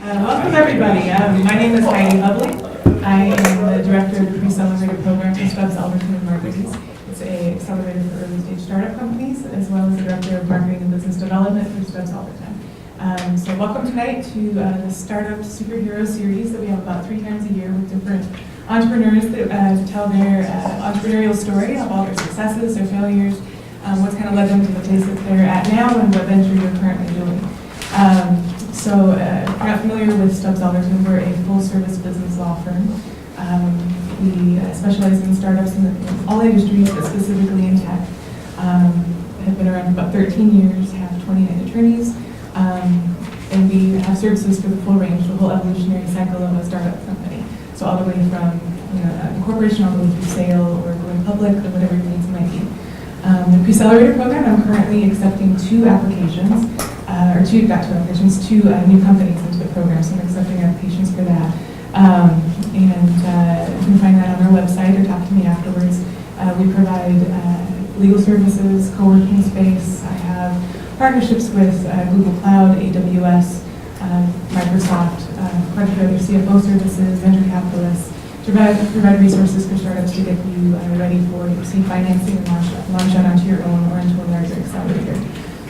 Welcome everybody. My name is Heidi Bubbling. I am the director of the Accelerator program for Stubbs Alderton and Marguerite. It's a accelerator for early stage startup companies, as well as the director of marketing and business development for Stubbs Alderton. So welcome tonight to the Startup Superhero series that we have about 3 times a year with different entrepreneurs that tell their entrepreneurial story of all their successes, their failures, what's kind of led them to the place that they're at now and what venture you're currently doing. So if you're not familiar with Stubbs Alderton, we're a full-service business law firm. We specialize in startups in all industries, but specifically in tech. Have been around for about 13 years, have 29 attorneys, and we have services for the full range, the whole evolutionary cycle of a startup company. So all the way from incorporation all the way through sale or going public or whatever your needs might be. The Accelerator program, I'm currently accepting 2 applications, two new companies into the program, so I'm accepting applications for that. You can find that on our website or talk to me afterwards. We provide legal services, co-working space. I have partnerships with Google Cloud, AWS, Microsoft, quite a few other CFO services, venture capitalists, to provide resources for startups to get you ready for seed financing and launch out onto your own or into a larger accelerator.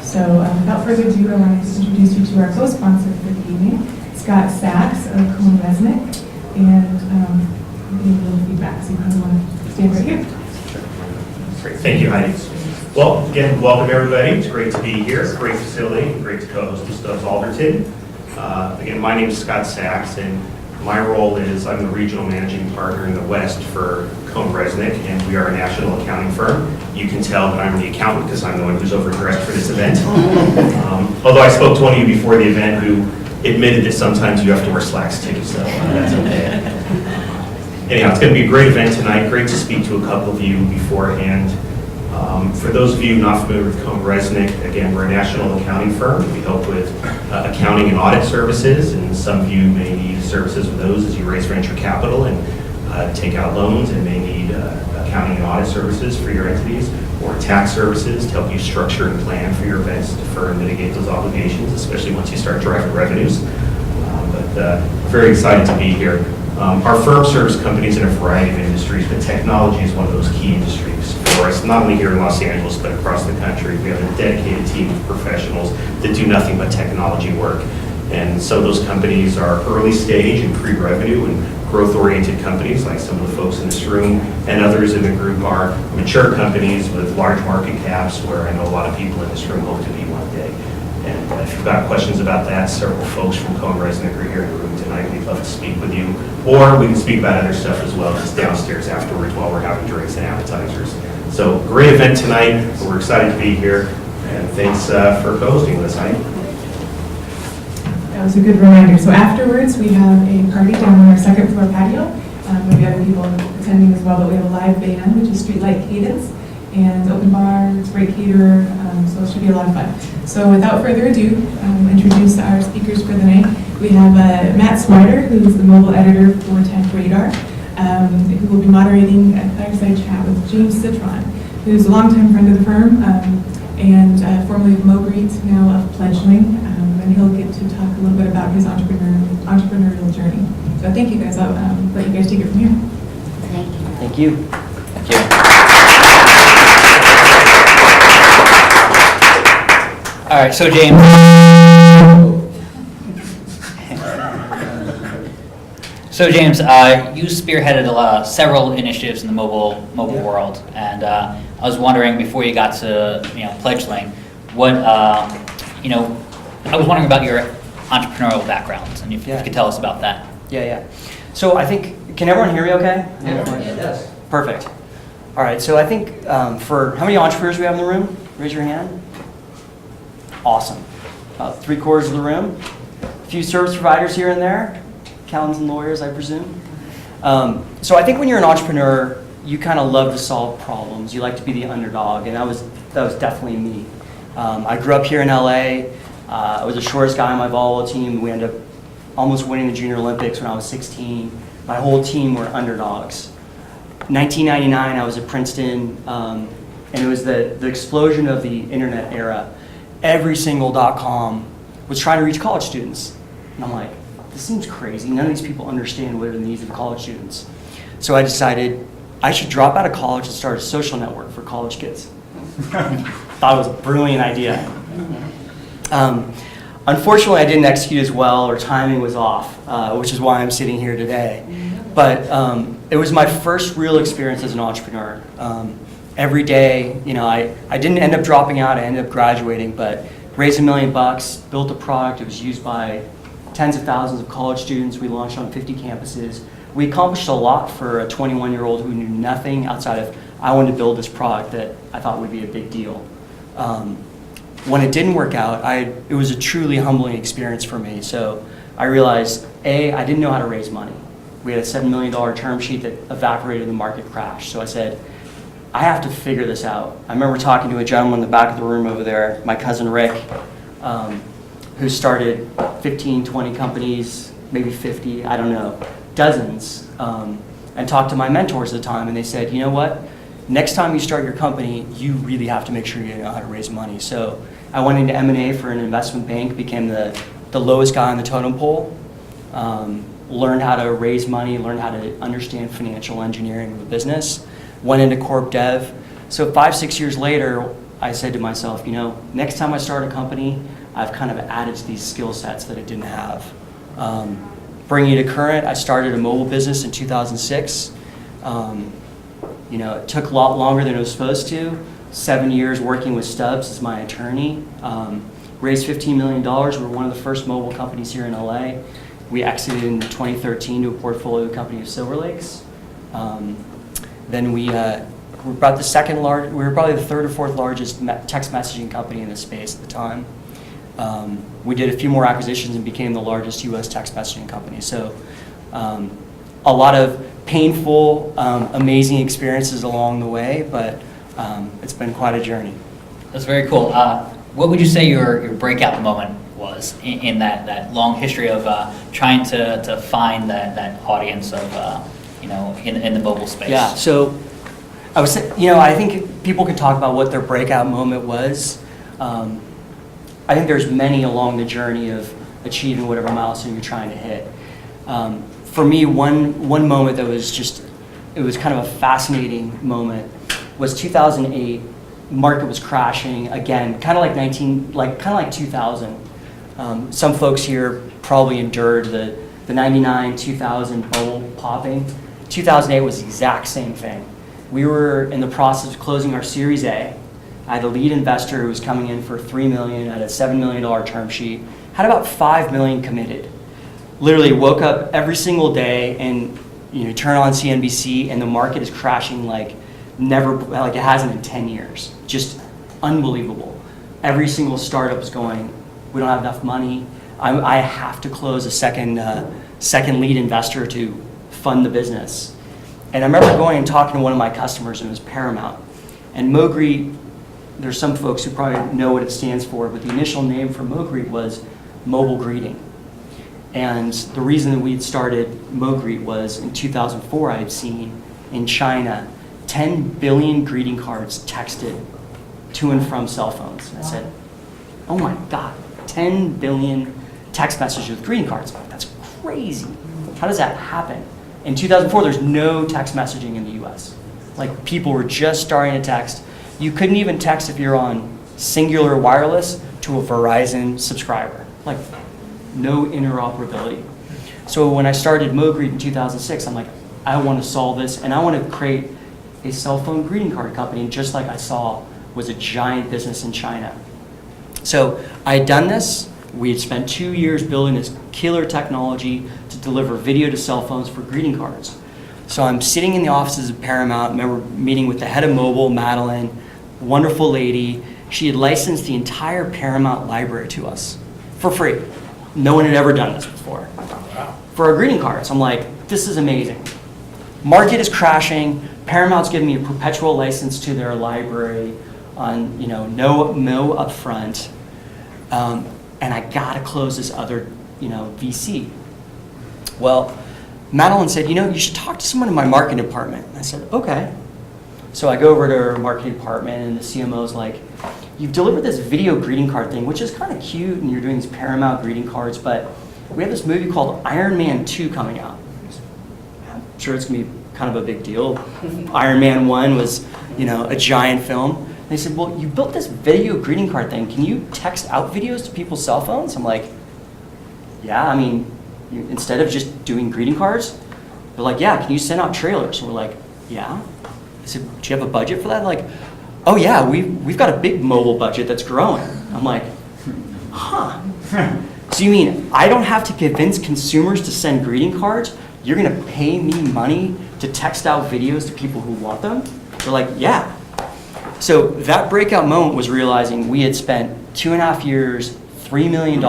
So without further ado, I want to introduce you to our co-sponsor for the evening, Scott Sachs of Cohn-Resnick, and give you a little feedback, so you kind of want to stand right here. Great, thank you, Heidi. Well, again, welcome everybody. It's great to be here. Great facility, great to co-host the Stubbs Alderton. Again, my name is Scott Sachs, and my role is I'm the regional managing partner in the West for Cohn-Resnick, and we are a national accounting firm. You can tell that I'm the accountant because I'm the one who's overdressed for this event. Although I spoke to one of you before the event who admitted that sometimes you have to wear slacks too, so that's okay. Anyhow, it's going to be a great event tonight. Great to speak to a couple of you beforehand. For those of you not familiar with Cohn-Resnick, again, we're a national accounting firm. We help with accounting and audit services, and some of you may need services with those as you raise venture capital and take out loans, and may need accounting and audit services for your entities, or tax services to help you structure and plan for your events, defer and mitigate those obligations, especially once you start driving revenues. Very excited to be here. Our firm serves companies in a variety of industries, but technology is one of those key industries for us, not only here in Los Angeles, but across the country. We have a dedicated team of professionals that do nothing but technology work. And so those companies are early stage and pre-revenue and growth-oriented companies, like some of the folks in this room, and others in the group are mature companies with large market caps, where I know a lot of people in this room hope to be one day. And if you've got questions about that, several folks from Cohn-Resnick are here in the room tonight. We'd love to speak with you. Or we can speak about other stuff as well, just downstairs afterwards while we're having drinks and appetizers. So great event tonight. We're excited to be here. And thanks for hosting with us, Heidi. That was a good reminder. So afterwards, we have a party down on our 2nd floor patio. Maybe other people attending as well, but we have a live band, which is Streetlight Cadence, and open bar, it's great caterer, so it should be a lot of fun. So without further ado, introduce our speakers for the night. We have Matt Swider, who is the mobile editor for TechRadar, who will be moderating a fireside chat with James Citron, who's a longtime friend of the firm, and formerly of Marguerite, now of Pledgeling, and he'll get to talk a little bit about his entrepreneurial journey. So thank you guys. I'll let you guys take it from here. Thank you. Thank you. All right, so James. You spearheaded several initiatives in the mobile world, and I was wondering, before you got to Pledgeling, what I was wondering about your entrepreneurial background, and if you could tell us about that. Yeah. So I think, can everyone hear me okay? Yes. Perfect. All right, so I think for, how many entrepreneurs do we have in the room? Raise your hand. Awesome. About 3/4 of the room. A few service providers here and there. Accountants and lawyers, I presume. So I think when you're an entrepreneur, you kind of love to solve problems. You like to be the underdog, and that was definitely me. I grew up here in LA. I was the shortest guy on my volleyball team. We ended up almost winning the Junior Olympics when I was 16. My whole team were underdogs. 1999, I was at Princeton, and it was the explosion of the internet era. Every single .com was trying to reach college students. And I'm like, this seems crazy. None of these people understand what are the needs of college students. So I decided I should drop out of college and start a social network for college kids. Thought it was a brilliant idea. Unfortunately, I didn't execute as well, or timing was off, which is why I'm sitting here today. But it was my first real experience as an entrepreneur. Every day, I didn't end up dropping out, I ended up graduating, but raised $1 million, built a product. It was used by tens of thousands of college students. We launched on 50 campuses. We accomplished a lot for a 21-year-old who knew nothing outside of, I wanted to build this product that I thought would be a big deal. When it didn't work out, it was a truly humbling experience for me. So I realized, I didn't know how to raise money. We had a $7 million term sheet that evaporated in the market crash. So I said, I have to figure this out. I remember talking to a gentleman in the back of the room over there, my cousin Rick, who started 15, 20 companies, maybe 50, I don't know, dozens, and talked to my mentors at the time, and they said, you know what? Next time you start your company, you really have to make sure you know how to raise money. So I went into M&A for an investment bank, became the lowest guy on the totem pole, learned how to raise money, learned how to understand financial engineering of a business, went into corp dev. So 5-6 years later, I said to myself, next time I start a company, I've kind of added to these skill sets that I didn't have. Bringing you to current, I started a mobile business in 2006. It took a lot longer than it was supposed to. 7 years working with Stubbs as my attorney. Raised $15 million. We're one of the first mobile companies here in LA. We exited in 2013 to a portfolio company of Silver Lakes. Then we were about the second largest, we were probably the third or fourth largest text messaging company in the space at the time. We did a few more acquisitions and became the largest US text messaging company. So a lot of painful, amazing experiences along the way, but it's been quite a journey. That's very cool. What would you say your breakout moment was in that long history of trying to find that audience of, in the mobile space? Yeah, so I was, I think people can talk about what their breakout moment was. I think there's many along the journey of achieving whatever milestone you're trying to hit. For me, one moment that was it was kind of a fascinating moment was 2008. Market was crashing again, kind of like 2000. Some folks here probably endured the 99, 2000 bubble popping. 2008 was the exact same thing. We were in the process of closing our Series A. I had a lead investor who was coming in for $3 million at a $7 million term sheet, had about $5 million committed. Literally woke up every single day and turn on CNBC and the market is crashing like it hasn't in 10 years. Just unbelievable. Every single startup is going, we don't have enough money. I have to close a second lead investor to fund the business. And I remember going and talking to one of my customers, and it was Paramount. And Mogreet, there's some folks who probably know what it stands for, but the initial name for Mogreet was mobile greeting. And the reason that we'd started Mogreet was in 2004, I had seen in China 10 billion greeting cards texted to and from cell phones. And I said, oh my God, 10 billion text messages with greeting cards. That's crazy. How does that happen? In 2004, there's no text messaging in the US. Like, people were just starting to text. You couldn't even text if you're on Singular Wireless to a Verizon subscriber. Like, no interoperability. So when I started Mogreet in 2006, I'm like, I want to solve this, and I want to create a cell phone greeting card company, just like I saw was a giant business in China. So I had done this. We had spent 2 years building this killer technology to deliver video to cell phones for greeting cards. So I'm sitting in the offices of Paramount, remember meeting with the head of mobile, Madeline, wonderful lady. She had licensed the entire Paramount library to us for free. No one had ever done this before. For our greeting cards, I'm like, this is amazing. Market is crashing. Paramount's giving me a perpetual license to their library on no upfront. And I gotta close this other VC. Well, Madeline said, you should talk to someone in my marketing department. I said, okay. So I go over to her marketing department, and the CMO's like, you've delivered this video greeting card thing, which is kind of cute, and you're doing these Paramount greeting cards, but we have this movie called Iron Man 2 coming out. I'm sure it's going to be kind of a big deal. Iron Man 1 was, a giant film. And they said, well, you built this video greeting card thing. Can you text out videos to people's cell phones? I'm like, yeah, I mean, instead of just doing greeting cards, they're like, yeah, can you send out trailers? And we're like, yeah. I said, do you have a budget for that? They're like, oh yeah, we've got a big mobile budget that's growing. I'm like, huh. So you mean I don't have to convince consumers to send greeting cards? You're going to pay me money to text out videos to people who want them? They're like, yeah. So that breakout moment was realizing we had spent 2.5 years, $3 million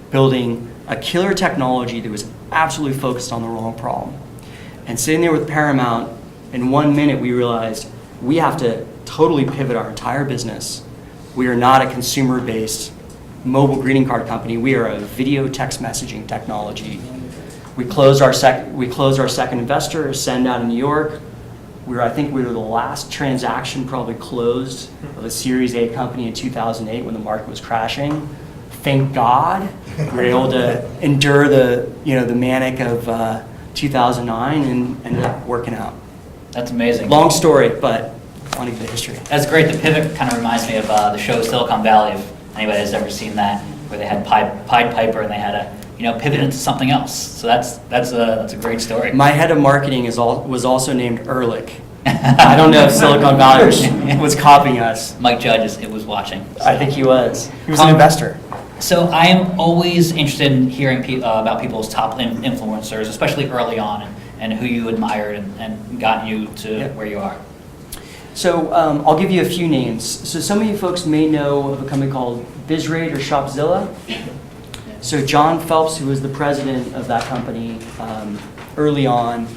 building a killer technology that was absolutely focused on the wrong problem. And sitting there with Paramount, in 1 minute we realized we have to totally pivot our entire business. We are not a consumer-based mobile greeting card company. We are a video text messaging technology. We closed our second investor, Send out in New York. I think we were the last transaction probably closed of a Series A company in 2008 when the market was crashing. Thank God we were able to endure the manic of 2009 and ended up working out. That's amazing. Long story, but I want to give the history. That's great. The pivot kind of reminds me of the show Silicon Valley, if anybody has ever seen that, where they had Pied Piper and they had to pivot into something else. So that's a great story. My head of marketing was also named Ehrlich. I don't know if Silicon Valley was copying us. Mike Judge was watching. So. I think he was. He was an investor. So I am always interested in hearing about people's top influencers, especially early on, and who you admired and got you to where you are. So I'll give you a few names. So some of you folks may know of a company called BizRate or Shopzilla. So John Phelps, who was the president of that company early on,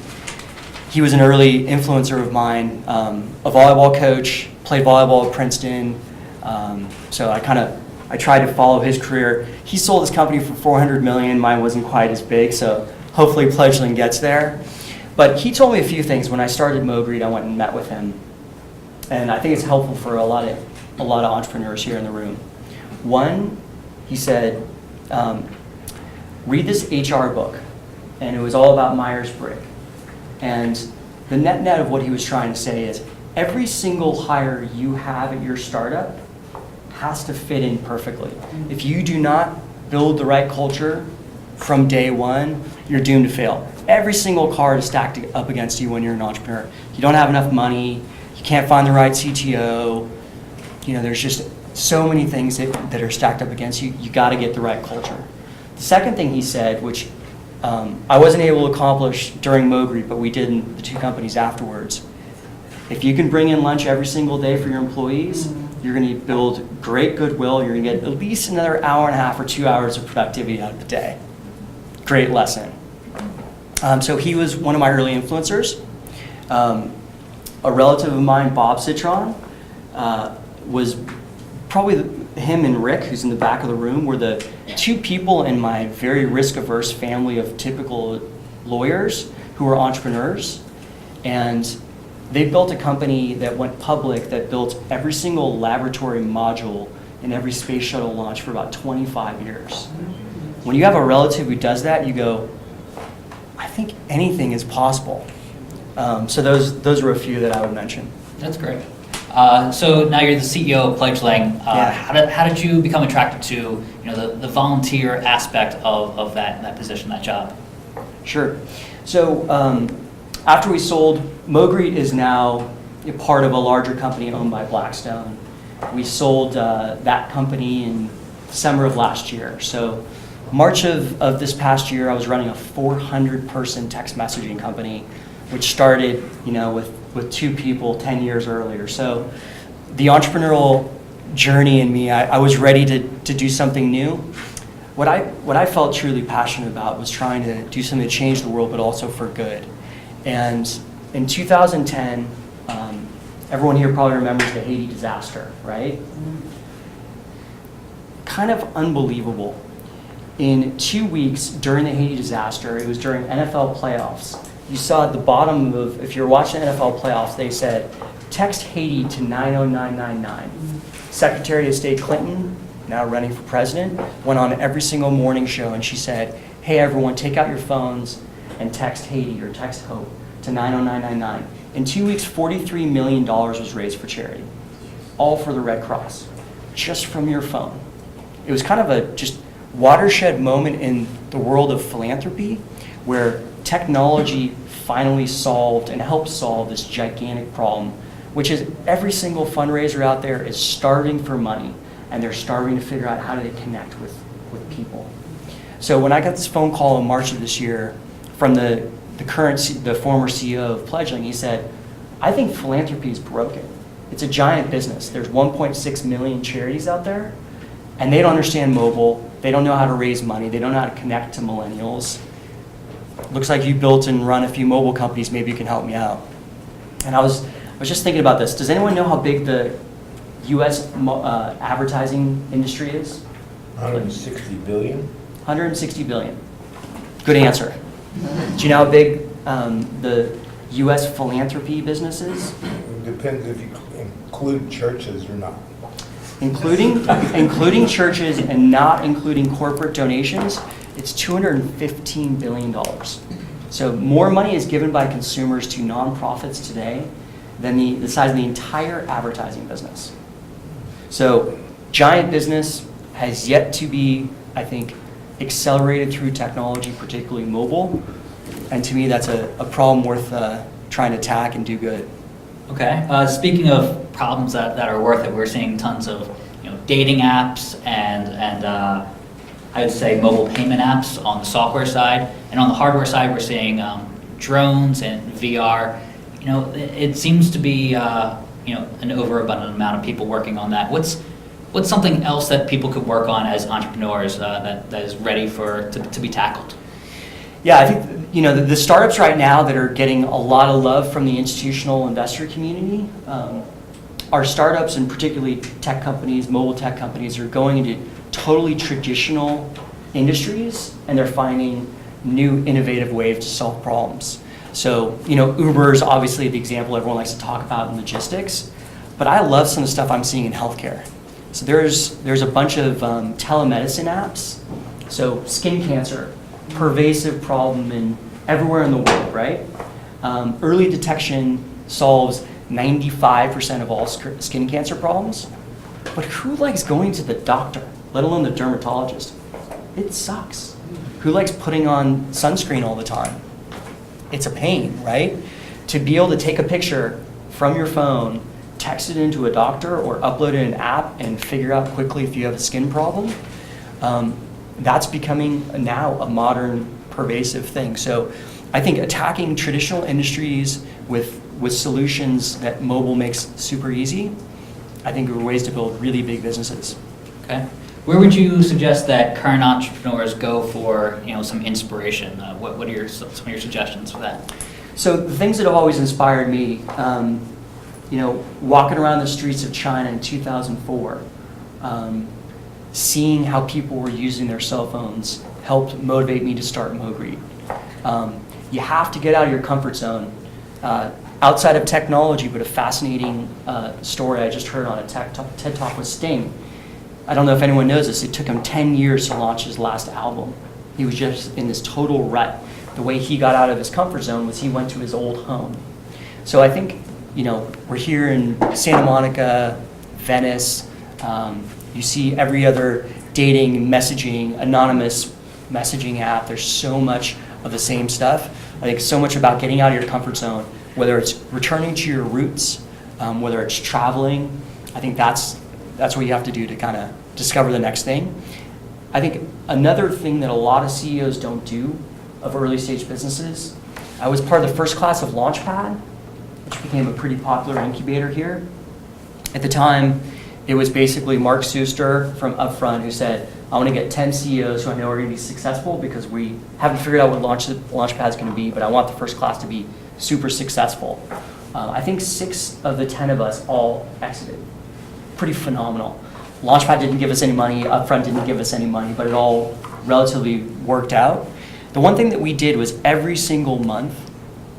he was an early influencer of mine, a volleyball coach, played volleyball at Princeton. So I tried to follow his career. He sold his company for $400 million. Mine wasn't quite as big, so hopefully Pledgeling gets there. But he told me a few things. When I started MoGreet, I went and met with him. And I think it's helpful for a lot of entrepreneurs here in the room. One, he said, read this HR book. And it was all about Myers-Briggs. And the net of what he was trying to say is every single hire you have at your startup has to fit in perfectly. If you do not build the right culture from day one, you're doomed to fail. Every single card is stacked up against you when you're an entrepreneur. You don't have enough money, you can't find the right CTO, there's just so many things that are stacked up against you. You got to get the right culture. The second thing he said, which I wasn't able to accomplish during MoGreet, but we did in the two companies afterwards. If you can bring in lunch every single day for your employees, you're going to build great goodwill. You're going to get at least another hour and a half or 2 hours of productivity out of the day. Great lesson. So he was one of my early influencers. A relative of mine, Bob Citron, was probably him and Rick, who's in the back of the room, were the two people in my very risk-averse family of typical lawyers who were entrepreneurs. And they built a company that went public that built every single laboratory module in every space shuttle launch for about 25 years. When you have a relative who does that, you go, I think anything is possible. So those were a few that I would mention. That's great. So now you're the CEO of Pledgeling. How did you become attracted to the volunteer aspect of that position, that job? Sure. So after we sold, MoGreet is now a part of a larger company owned by Blackstone. We sold that company in December of last year. So March of this past year, I was running a 400-person text messaging company, which started with two people 10 years earlier. So the entrepreneurial journey in me, I was ready to do something new. What I felt truly passionate about was trying to do something to change the world, but also for good. And in 2010, everyone here probably remembers the Haiti disaster, right? Kind of unbelievable. In 2 weeks during the Haiti disaster, it was during NFL playoffs. You saw at the bottom of, if you're watching NFL playoffs, they said, text Haiti to 90999. Secretary of State Clinton, now running for president, went on every single morning show and she said, hey everyone, take out your phones and text Haiti or text Hope to 90999. In 2 weeks, $43 million was raised for charity, all for the Red Cross, just from your phone. It was kind of a just watershed moment in the world of philanthropy where technology finally solved and helped solve this gigantic problem, which is every single fundraiser out there is starving for money, and they're starving to figure out how do they connect with people. So when I got this phone call in March of this year from the former CEO of Pledgeling, he said, I think philanthropy is broken. It's a giant business. There's 1.6 million charities out there, and they don't understand mobile. They don't know how to raise money. They don't know how to connect to millennials. Looks like you built and run a few mobile companies. Maybe you can help me out. And I was just thinking about this. Does anyone know how big the U.S. Advertising industry is? 160 billion? 160 billion. Good answer. Do you know how big the U.S. philanthropy business is? It depends if you include churches or not. Including churches and not including corporate donations, it's $215 billion. So more money is given by consumers to nonprofits today than the size of the entire advertising business. So giant business has yet to be, I think, accelerated through technology, particularly mobile. And to me, that's a problem worth trying to tack and do good. Okay. Speaking of problems that are worth it, we're seeing tons of dating apps and I would say mobile payment apps on the software side, and on the hardware side, we're seeing drones and VR. It seems to be an overabundant amount of people working on that. What's something else that people could work on as entrepreneurs that is ready to be tackled? Yeah, I think the startups right now that are getting a lot of love from the institutional investor community are startups, and particularly tech companies, mobile tech companies, are going into totally traditional industries, and they're finding new innovative ways to solve problems. So Uber is obviously the example everyone likes to talk about in logistics, but I love some of the stuff I'm seeing in healthcare. So there's a bunch of telemedicine apps. So skin cancer, pervasive problem everywhere in the world, right? Early detection solves 95% of all skin cancer problems. But who likes going to the doctor, let alone the dermatologist? It sucks. Who likes putting on sunscreen all the time? It's a pain, right? To be able to take a picture from your phone, text it into a doctor, or upload it in an app and figure out quickly if you have a skin problem, that's becoming now a modern, pervasive thing. So I think attacking traditional industries with solutions that mobile makes super easy, I think are ways to build really big businesses. Okay. Where would you suggest that current entrepreneurs go for some inspiration? What are some of your suggestions for that? So the things that have always inspired me, walking around the streets of China in 2004, seeing how people were using their cell phones helped motivate me to start Mogreed. You have to get out of your comfort zone. Outside of technology, but a fascinating story I just heard on a TED Talk with Sting. I don't know if anyone knows this, it took him 10 years to launch his last album. He was just in this total rut. The way he got out of his comfort zone was he went to his old home. So I think, we're here in Santa Monica, Venice. You see every other dating, messaging, anonymous messaging app. There's so much of the same stuff. I think so much about getting out of your comfort zone, whether it's returning to your roots, whether it's traveling. I think that's what you have to do to kind of discover the next thing. I think another thing that a lot of CEOs don't do of early stage businesses, I was part of the first class of Launchpad, which became a pretty popular incubator here. At the time, it was basically Mark Suster from Upfront who said, I want to get 10 CEOs who I know are going to be successful because we haven't figured out what Launchpad is going to be, but I want the first class to be super successful. I think 6 of the 10 of us all exited. Pretty phenomenal. Launchpad didn't give us any money, Upfront didn't give us any money, but it all relatively worked out. The one thing that we did was every single month,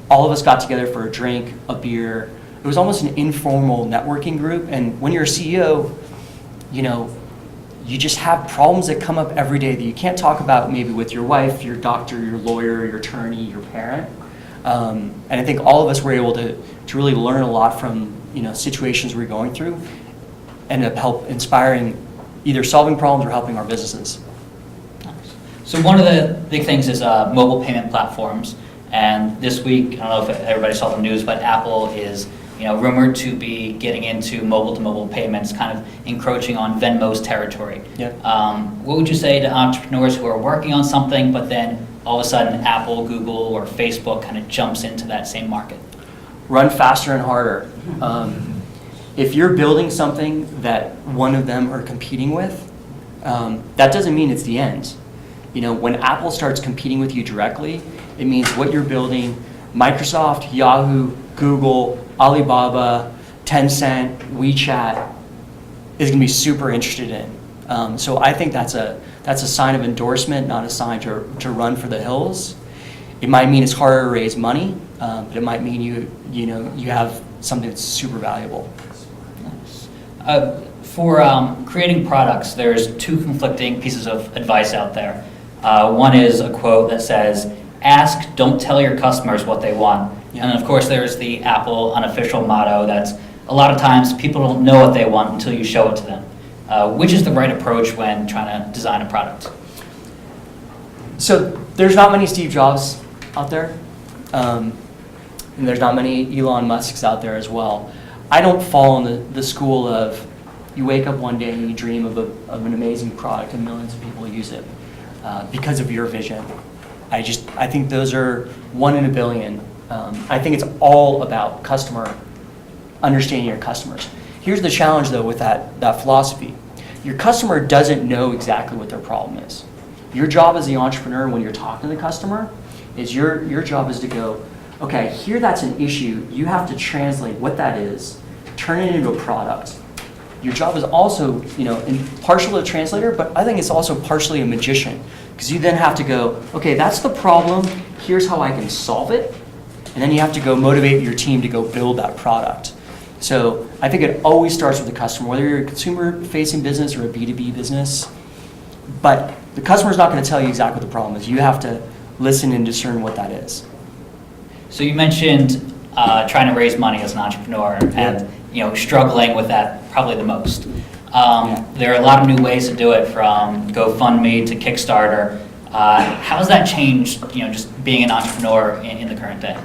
all of us got together for a drink, a beer. It was almost an informal networking group, and when you're a CEO, you just have problems that come up every day that you can't talk about maybe with your wife, your doctor, your lawyer, your attorney, your parent. And I think all of us were able to really learn a lot from situations we're going through, and help inspiring either solving problems or helping our businesses. So one of the big things is mobile payment platforms. And this week, I don't know if everybody saw the news, but Apple is rumored to be getting into mobile-to-mobile payments, kind of encroaching on Venmo's territory. Yep. What would you say to entrepreneurs who are working on something, but then all of a sudden Apple, Google, or Facebook kind of jumps into that same market? Run faster and harder. If you're building something that one of them are competing with, that doesn't mean it's the end. When Apple starts competing with you directly, it means what you're building, Microsoft, Yahoo, Google, Alibaba, Tencent, WeChat is going to be super interested in. So I think that's a sign of endorsement, not a sign to run for the hills. It might mean it's harder to raise money, but it might mean you have something that's super valuable. For creating products, there's two conflicting pieces of advice out there. One is a quote that says, "Ask, don't tell your customers what they want." Yeah. And of course, there's the Apple unofficial motto that's a lot of times people don't know what they want until you show it to them. Which is the right approach when trying to design a product? So there's not many Steve Jobs out there, and there's not many Elon Musks out there as well. I don't fall in the school of you wake up one day and you dream of an amazing product and millions of people use it because of your vision. I think those are 1 in a billion. I think it's all about understanding your customers. Here's the challenge though with that philosophy. Your customer doesn't know exactly what their problem is. Your job as the entrepreneur when you're talking to the customer is your job is to go, okay, here that's an issue. You have to translate what that is, turn it into a product. Your job is also, partially a translator, but I think it's also partially a magician, because you then have to go, okay, that's the problem, here's how I can solve it, and then you have to go motivate your team to go build that product. So I think it always starts with the customer, whether you're a consumer-facing business or a B2B business, but the customer's not going to tell you exactly what the problem is. You have to listen and discern what that is. So you mentioned trying to raise money as an entrepreneur and struggling with that probably the most. There are a lot of new ways to do it, from GoFundMe to Kickstarter. How has that changed, just being an entrepreneur in the current day?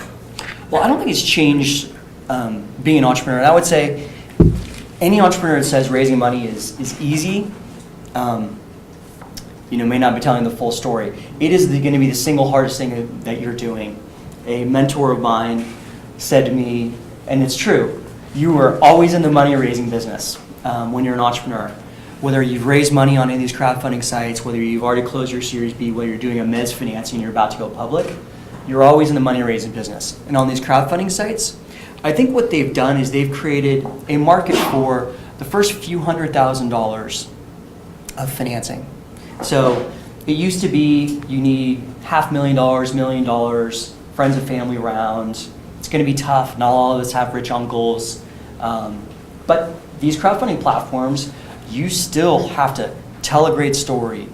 Well, I don't think it's changed being an entrepreneur. And I would say any entrepreneur that says raising money is easy, may not be telling the full story. It is going to be the single hardest thing that you're doing. A mentor of mine said to me, and it's true, you are always in the money raising business when you're an entrepreneur. Whether you've raised money on any of these crowdfunding sites, whether you've already closed your Series B, whether you're doing a mezz financing and you're about to go public, you're always in the money raising business. And on these crowdfunding sites, I think what they've done is they've created a market for the first few $100,000 of financing. So it used to be you need $500,000, $1 million, friends and family around. It's going to be tough. Not all of us have rich uncles. But these crowdfunding platforms, you still have to tell a great story,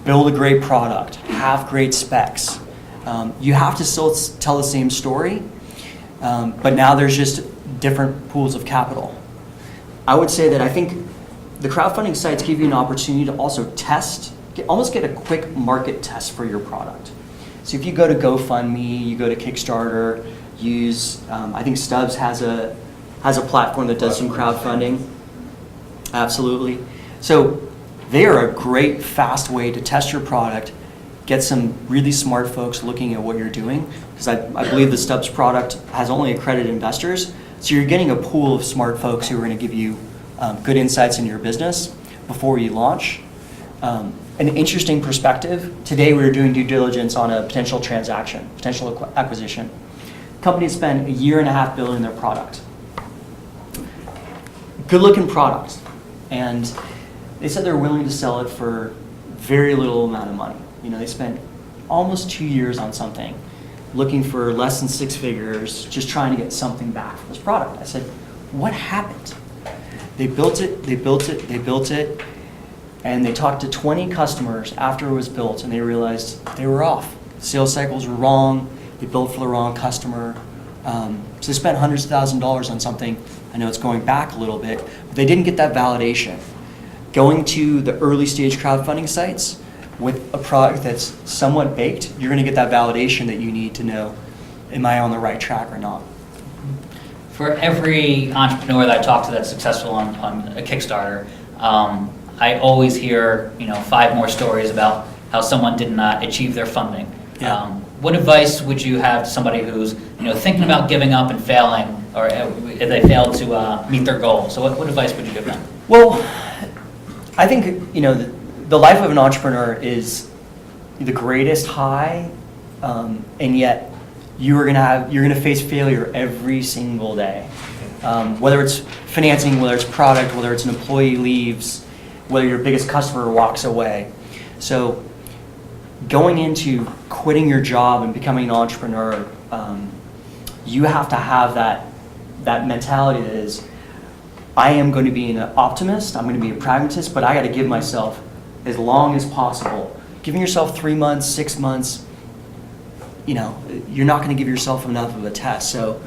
build a great product, have great specs. You have to still tell the same story, but now there's just different pools of capital. I would say that I think the crowdfunding sites give you an opportunity to also test, almost get a quick market test for your product. So if you go to GoFundMe, you go to Kickstarter, I think Stubbs has a platform that does some crowdfunding. Absolutely. So they are a great, fast way to test your product, get some really smart folks looking at what you're doing, because I believe the Stubbs product has only accredited investors. So you're getting a pool of smart folks who are going to give you good insights into your business before you launch. An interesting perspective, today we were doing due diligence on a potential transaction, potential acquisition. Companies spend $1.5 years building their product. Good looking product. And they said they're willing to sell it for very little amount of money. They spent almost 2 years on something, looking for less than 6 figures, just trying to get something back from this product. I said, what happened? They built it. And they talked to 20 customers after it was built, and they realized they were off. Sales cycles were wrong. They built for the wrong customer. So they spent hundreds of thousands of dollars on something. I know it's going back a little bit, but they didn't get that validation. Going to the early stage crowdfunding sites with a product that's somewhat baked, you're going to get that validation that you need to know, am I on the right track or not? For every entrepreneur that I talk to that's successful on a Kickstarter, I always hear 5 more stories about how someone did not achieve their funding. Yeah. What advice would you have to somebody who's thinking about giving up and failing, or if they failed to meet their goal? So what advice would you give them? Well, I think the life of an entrepreneur is the greatest high, and yet you're gonna face failure every single day. Whether it's financing, whether it's product, whether it's an employee leaves, whether your biggest customer walks away. So going into quitting your job and becoming an entrepreneur, you have to have that mentality that is, I am going to be an optimist, I'm going to be a pragmatist, but I got to give myself as long as possible. Giving yourself 3 months, 6 months, you're not going to give yourself enough of a test. So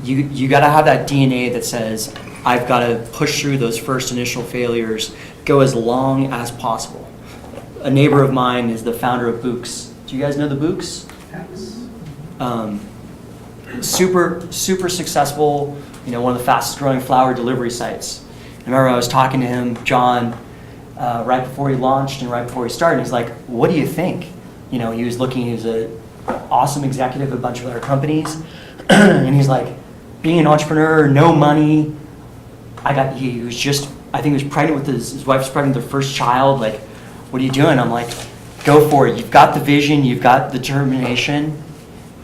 you got to have that DNA that says, I've got to push through those first initial failures, go as long as possible. A neighbor of mine is the founder of Books. Do you guys know the Books? Yes. Super successful, one of the fastest growing flower delivery sites. I remember I was talking to him, John, right before he launched and right before he started. He's like, what do you think? He was an awesome executive at a bunch of other companies. And he's like, being an entrepreneur, no money. He was just, I think he was pregnant with his wife was pregnant with their first child. Like, what are you doing? I'm like, go for it. You've got the vision, you've got the determination.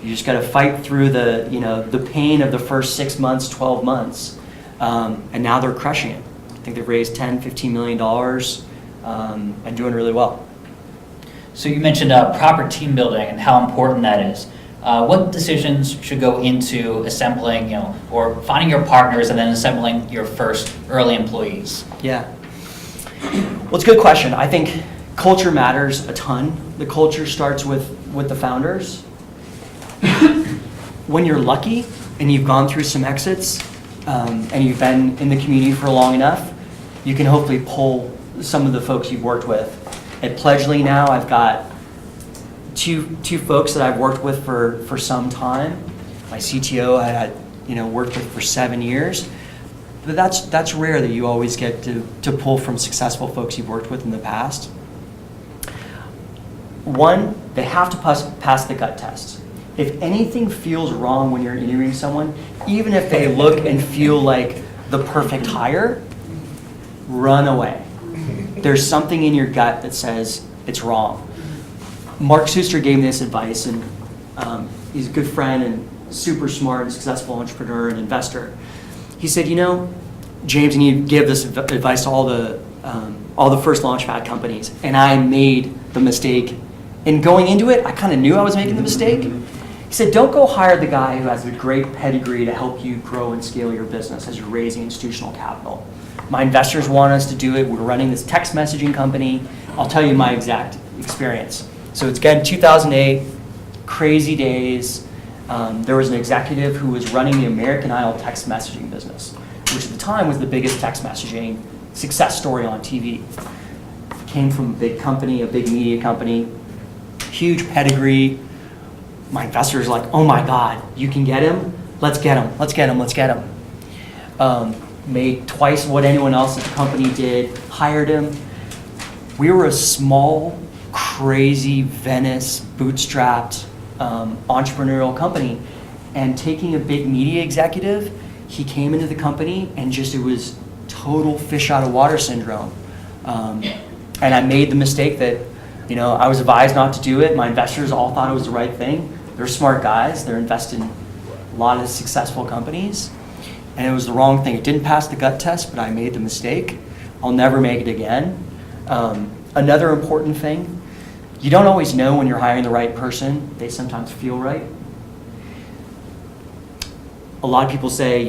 You just got to fight through the pain of the first 6 months, 12 months. And now they're crushing it. I think they've raised $10, $15 million and doing really well. So you mentioned proper team building and how important that is. What decisions should go into assembling, or finding your partners and then assembling your first early employees? Yeah. Well, it's a good question. I think culture matters a ton. The culture starts with the founders. When you're lucky and you've gone through some exits and you've been in the community for long enough, you can hopefully pull some of the folks you've worked with. At Pledgeling now, I've got two folks that I've worked with for some time. My CTO I had worked with for 7 years. But that's rare that you always get to pull from successful folks you've worked with in the past. One, they have to pass the gut test. If anything feels wrong when you're interviewing someone, even if they look and feel like the perfect hire, run away. There's something in your gut that says it's wrong. Mark Suster gave me this advice, and he's a good friend and super smart and successful entrepreneur and investor. He said, James, and you give this advice to all the first launchpad companies, and I made the mistake. And going into it, I kind of knew I was making the mistake. He said, don't go hire the guy who has a great pedigree to help you grow and scale your business as you're raising institutional capital. My investors want us to do it. We're running this text messaging company. I'll tell you my exact experience. So it's again 2008, crazy days. There was an executive who was running the American Idol text messaging business, which at the time was the biggest text messaging success story on TV. Came from a big company, a big media company, huge pedigree. My investors are like, oh my God, you can get him? Let's get him, let's get him, let's get him. Made twice what anyone else at the company did, hired him. We were a small, crazy Venice, bootstrapped entrepreneurial company. And taking a big media executive, he came into the company and it was total fish out of water syndrome. And I made the mistake that, I was advised not to do it. My investors all thought it was the right thing. They're smart guys. They're invested in a lot of successful companies. And it was the wrong thing. It didn't pass the gut test, but I made the mistake. I'll never make it again. Another important thing, you don't always know when you're hiring the right person. They sometimes feel right. A lot of people say,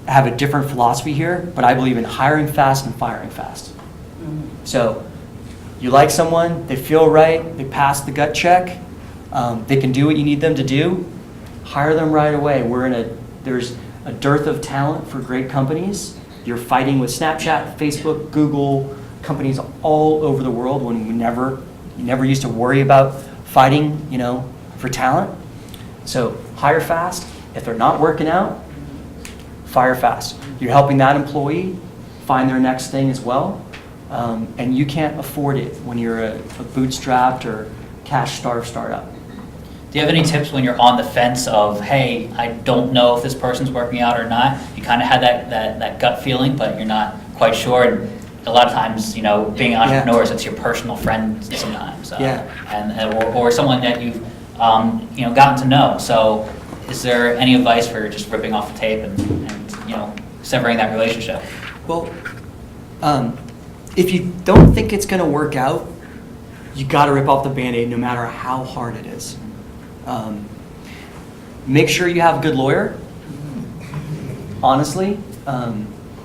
have a different philosophy here, but I believe in hiring fast and firing fast. So you like someone, they feel right, they pass the gut check, they can do what you need them to do, hire them right away. There's a dearth of talent for great companies. You're fighting with Snapchat, Facebook, Google, companies all over the world when you never used to worry about fighting, for talent. So hire fast. If they're not working out, fire fast. You're helping that employee find their next thing as well. And you can't afford it when you're a bootstrapped or cash-starved startup. Do you have any tips when you're on the fence of, hey, I don't know if this person's working out or not? You kind of had that gut feeling, but you're not quite sure. And a lot of times, being entrepreneurs, it's your personal friend sometimes. Or someone that you've, gotten to know. So is there any advice for just ripping off the tape and severing that relationship? Well, if you don't think it's going to work out, you got to rip off the Band-Aid no matter how hard it is. Make sure you have a good lawyer. Honestly,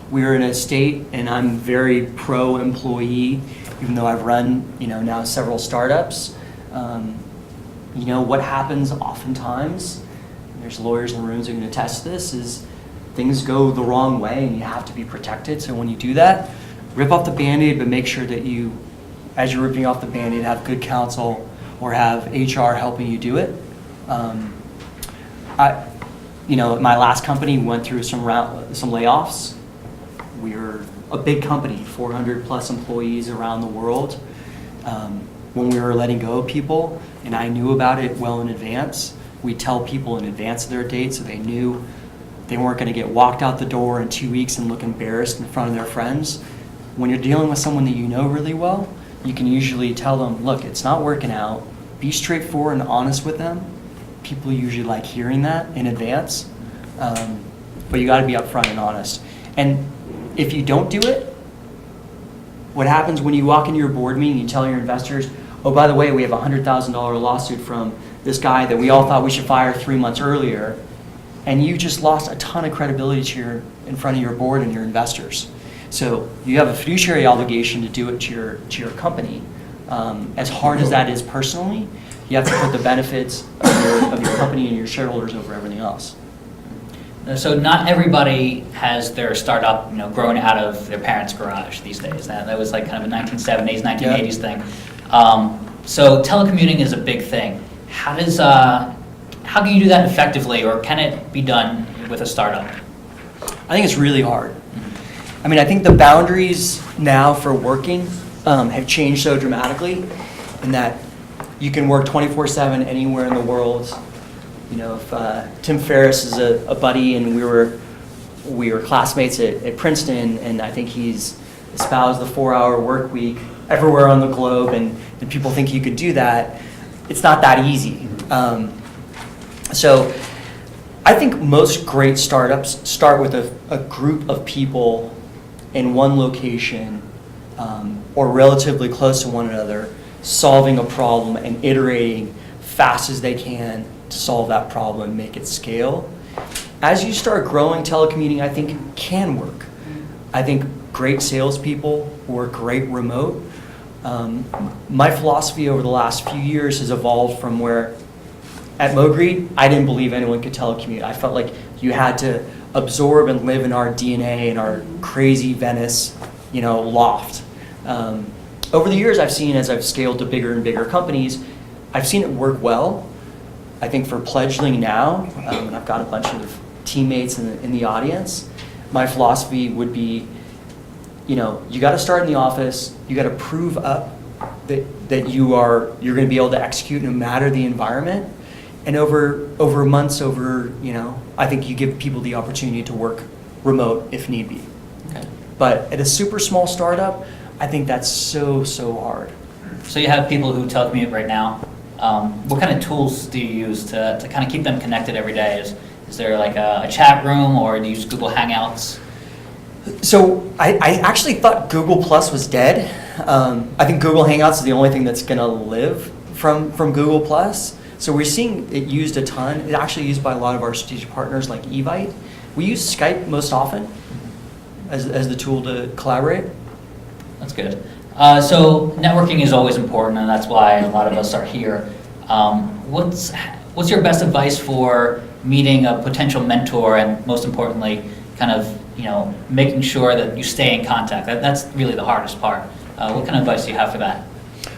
we're in a state, and I'm very pro-employee, even though I've run, now several startups. What happens oftentimes, and there's lawyers in the rooms who can attest to this, is things go the wrong way and you have to be protected. So when you do that, rip off the Band-Aid, but make sure that you, as you're ripping off the Band-Aid, have good counsel or have HR helping you do it. My last company went through some layoffs. We were a big company, 400 plus employees around the world. When we were letting go of people, and I knew about it well in advance, we'd tell people in advance of their date so they knew they weren't going to get walked out the door in 2 weeks and look embarrassed in front of their friends. When you're dealing with someone that you know really well, you can usually tell them, look, it's not working out. Be straightforward and honest with them. People usually like hearing that in advance, but you got to be upfront and honest. And if you don't do it, what happens when you walk into your board meeting, you tell your investors, oh, by the way, we have a $100,000 lawsuit from this guy that we all thought we should fire 3 months earlier, and you just lost a ton of credibility in front of your board and your investors. So you have a fiduciary obligation to do it to your company. As hard as that is personally, you have to put the benefits of your company and your shareholders over everything else. So not everybody has their startup, growing out of their parents' garage these days. That was like kind of a 1970s, 1980s thing. So telecommuting is a big thing. How can you do that effectively, or can it be done with a startup? I think it's really hard. I think the boundaries now for working have changed so dramatically in that you can work 24/7 anywhere in the world. If Tim Ferriss is a buddy, and we were classmates at Princeton, and I think he's espoused the 4-hour work week everywhere on the globe, and people think you could do that. It's not that easy. So I think most great startups start with a group of people in one location or relatively close to one another, solving a problem and iterating fast as they can to solve that problem and make it scale. As you start growing, telecommuting, I think, can work. I think great salespeople work great remote. My philosophy over the last few years has evolved from where at Mogreet, I didn't believe anyone could telecommute. I felt like you had to absorb and live in our DNA and our crazy Venice, loft. Over the years, I've seen, as I've scaled to bigger and bigger companies, I've seen it work well. I think for Pledgeling now, and I've got a bunch of teammates in the audience, my philosophy would be, you got to start in the office. You got to prove up that you're going to be able to execute no matter the environment. And over months, I think you give people the opportunity to work remote if need be. Okay. But at a super small startup, I think that's so hard. So you have people who telecommute right now. What kind of tools do you use to kind of keep them connected every day? Is there like a chat room, or do you use Google Hangouts? So I actually thought Google Plus was dead. I think Google Hangouts is the only thing that's going to live from Google Plus. So we're seeing it used a ton. It's actually used by a lot of our strategic partners like Evite. We use Skype most often as the tool to collaborate. That's good. So networking is always important, and that's why a lot of us are here. What's your best advice for meeting a potential mentor, and most importantly, kind of making sure that you stay in contact? That's really the hardest part. What kind of advice do you have for that?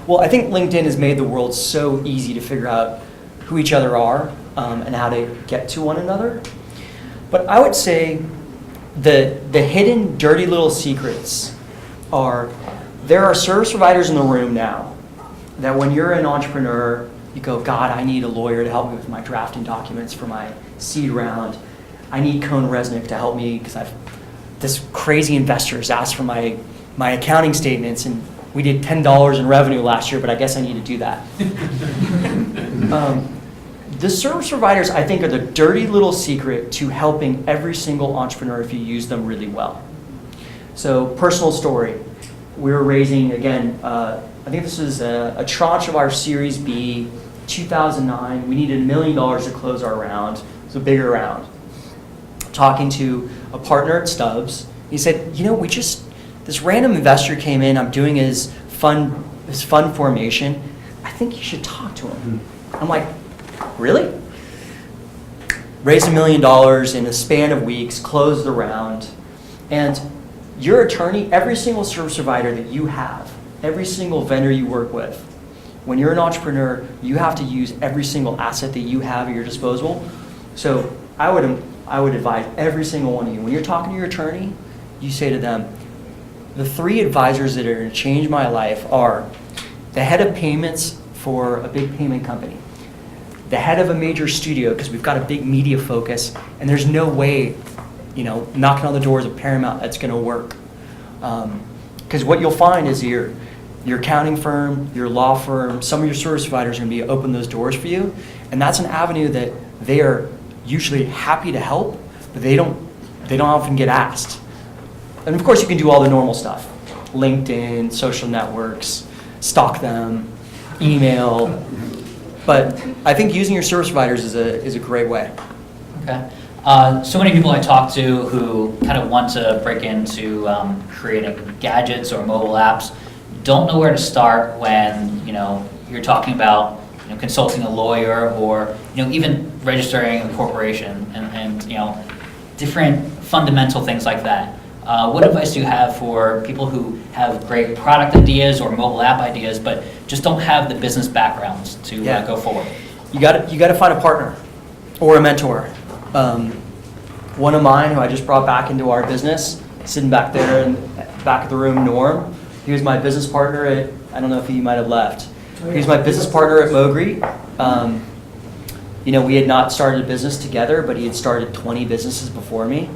Well, I think LinkedIn has made the world so easy to figure out who each other are and how to get to one another. But I would say the hidden dirty little secrets are, there are service providers in the room now that when you're an entrepreneur, you go, God, I need a lawyer to help me with my drafting documents for my seed round. I need Cohn Resnick to help me because this crazy investor has asked for my accounting statements, and we did $10 in revenue last year, but I guess I need to do that. The service providers, I think, are the dirty little secret to helping every single entrepreneur if you use them really well. So, personal story. We were raising, again, I think this is a tranche of our Series B, 2009. We needed $1 million to close our round. It was a bigger round. Talking to a partner at Stubbs, he said, this random investor came in, I'm doing his fund formation. I think you should talk to him. I'm like, really? Raised $1 million in a span of weeks, closed the round, and your attorney, every single service provider that you have, every single vendor you work with, when you're an entrepreneur, you have to use every single asset that you have at your disposal. So I would advise every single one of you, when you're talking to your attorney, you say to them, the 3 advisors that are going to change my life are the head of payments for a big payment company, the head of a major studio, because we've got a big media focus, and there's no way, knocking on the doors of Paramount, that's going to work. Because what you'll find is your accounting firm, your law firm, some of your service providers are going to be open those doors for you, and that's an avenue that they are usually happy to help, but they don't often get asked. And of course, you can do all the normal stuff: LinkedIn, social networks, stalk them, email. But I think using your service providers is a great way. Okay. So many people I talk to who kind of want to break into creating gadgets or mobile apps don't know where to start when you're talking about consulting a lawyer or even registering a corporation and different fundamental things like that. What advice do you have for people who have great product ideas or mobile app ideas but just don't have the business backgrounds to go forward? You got to find a partner or a mentor. One of mine who I just brought back into our business, sitting back there in back of the room, Norm. He was my business partner at, I don't know if he might have left. He was my business partner at Mowgri. We had not started a business together, but he had started 20 businesses before me.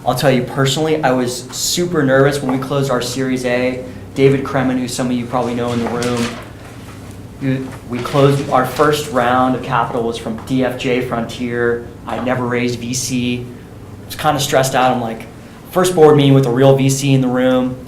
I'll tell you personally, I was super nervous when we closed our Series A. David Kremen, who some of you probably know in the room, we closed our first round of capital was from DFJ Frontier. I'd never raised VC. I was kind of stressed out. I'm like, first board meeting with a real VC in the room.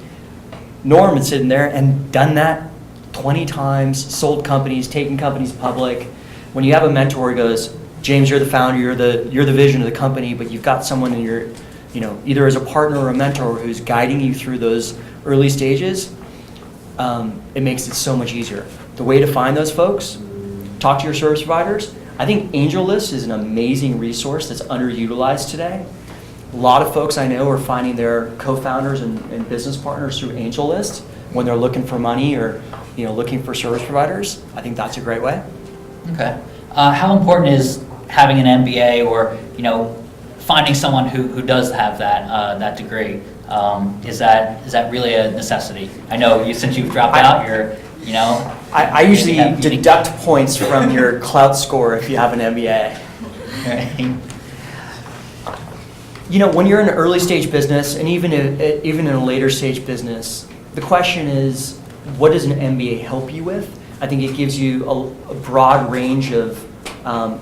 Norm had sitting there and done that 20 times, sold companies, taken companies public. When you have a mentor who goes, James, you're the founder, you're the vision of the company, but you've got someone in your, either as a partner or a mentor who's guiding you through those early stages, it makes it so much easier. The way to find those folks, talk to your service providers. I think AngelList is an amazing resource that's underutilized today. A lot of folks I know are finding their co-founders and business partners through AngelList when they're looking for money or looking for service providers. I think that's a great way. Okay. How important is having an MBA or finding someone who does have that degree? Is that really a necessity? I know since you've dropped out, I usually deduct points from your clout score if you have an MBA. When you're in an early stage business, and even in a later stage business, the question is, what does an MBA help you with? I think it gives you a broad range of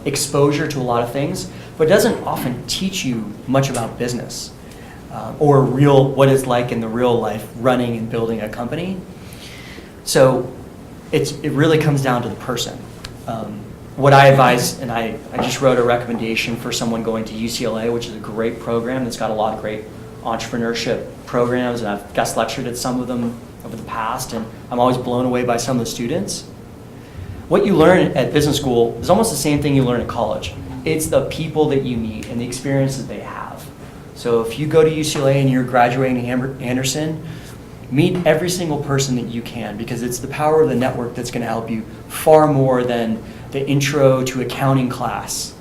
exposure to a lot of things, but it doesn't often teach you much about business or what it's like in the real life running and building a company. So it really comes down to the person. What I advise, and I just wrote a recommendation for someone going to UCLA, which is a great program that's got a lot of great entrepreneurship programs, and I've guest lectured at some of them over the past, and I'm always blown away by some of the students. What you learn at business school is almost the same thing you learn at college. It's the people that you meet and the experiences they have. So if you go to UCLA and you're graduating Anderson, meet every single person that you can, because it's the power of the network that's going to help you far more than the intro to accounting class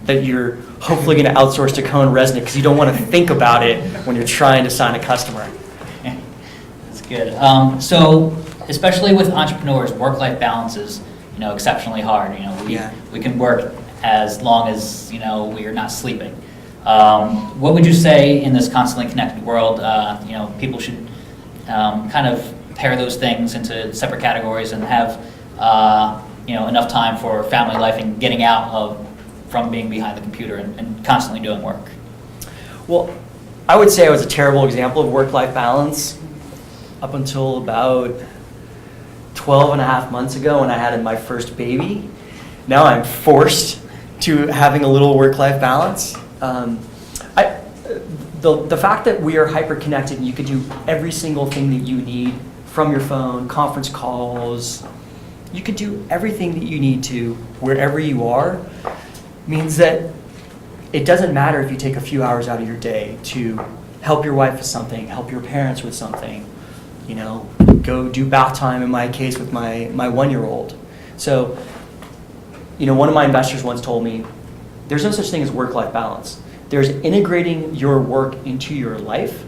that you're hopefully going to outsource to Cohen Resnick because you don't want to think about it when you're trying to sign a customer. That's good. So, especially with entrepreneurs, work-life balance is, exceptionally hard. We can work as long as, we are not sleeping. What would you say in this constantly connected world, people should kind of pair those things into separate categories and have, enough time for family life and getting out from being behind the computer and constantly doing work? Well, I would say I was a terrible example of work-life balance up until about 12 and a half months ago when I had my first baby. Now I'm forced to having a little work-life balance. The fact that we are hyper-connected and you can do every single thing that you need from your phone, conference calls, you can do everything that you need to wherever you are, means that it doesn't matter if you take a few hours out of your day to help your wife with something, help your parents with something, go do bath time in my case with my 1-year-old. So, one of my investors once told me, there's no such thing as work-life balance. There's integrating your work into your life,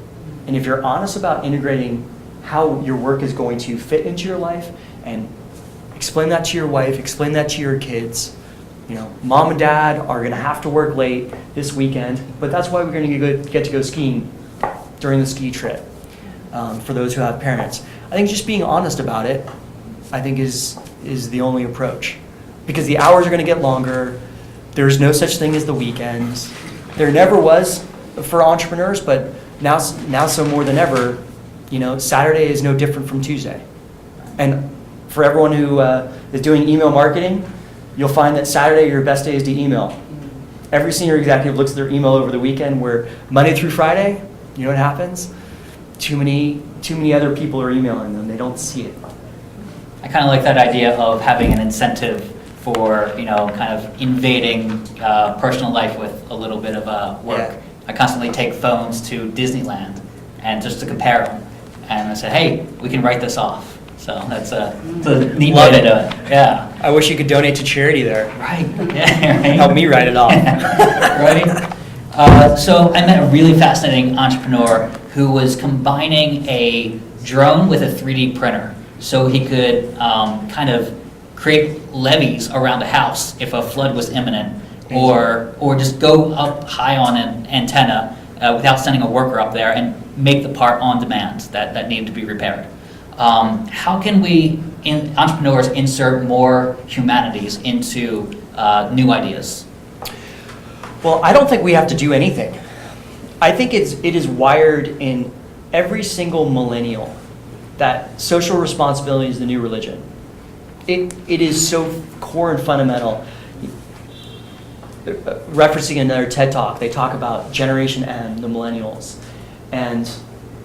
and if you're honest about integrating how your work is going to fit into your life and explain that to your wife, explain that to your kids, mom and dad are going to have to work late this weekend, but that's why we're going to get to go skiing during the ski trip for those who have parents. I think just being honest about it, I think is the only approach. Because the hours are going to get longer. There's no such thing as the weekends. There never was for entrepreneurs, but now so more than ever, Saturday is no different from Tuesday. And for everyone who is doing email marketing, you'll find that Saturday, your best day is to email. Every senior executive looks at their email over the weekend, where Monday through Friday, you know what happens? Too many other people are emailing them. They don't see it. I kind of like that idea of having an incentive for, kind of invading personal life with a little bit of work. Yeah. I constantly take phones to Disneyland and just to compare them. And I said, hey, we can write this off. So that's a neat way to do it. Yeah. I wish you could donate to charity there. Right. Yeah, right. Help me write it off. Right. So I met a really fascinating entrepreneur who was combining a drone with a 3D printer so he could kind of create levees around a house if a flood was imminent, or just go up high on an antenna without sending a worker up there and make the part on demand that needed to be repaired. How can we, entrepreneurs, insert more humanities into new ideas? Well, I don't think we have to do anything. I think it is wired in every single millennial that social responsibility is the new religion. It is so core and fundamental. Referencing another TED Talk, they talk about Generation M, the millennials. And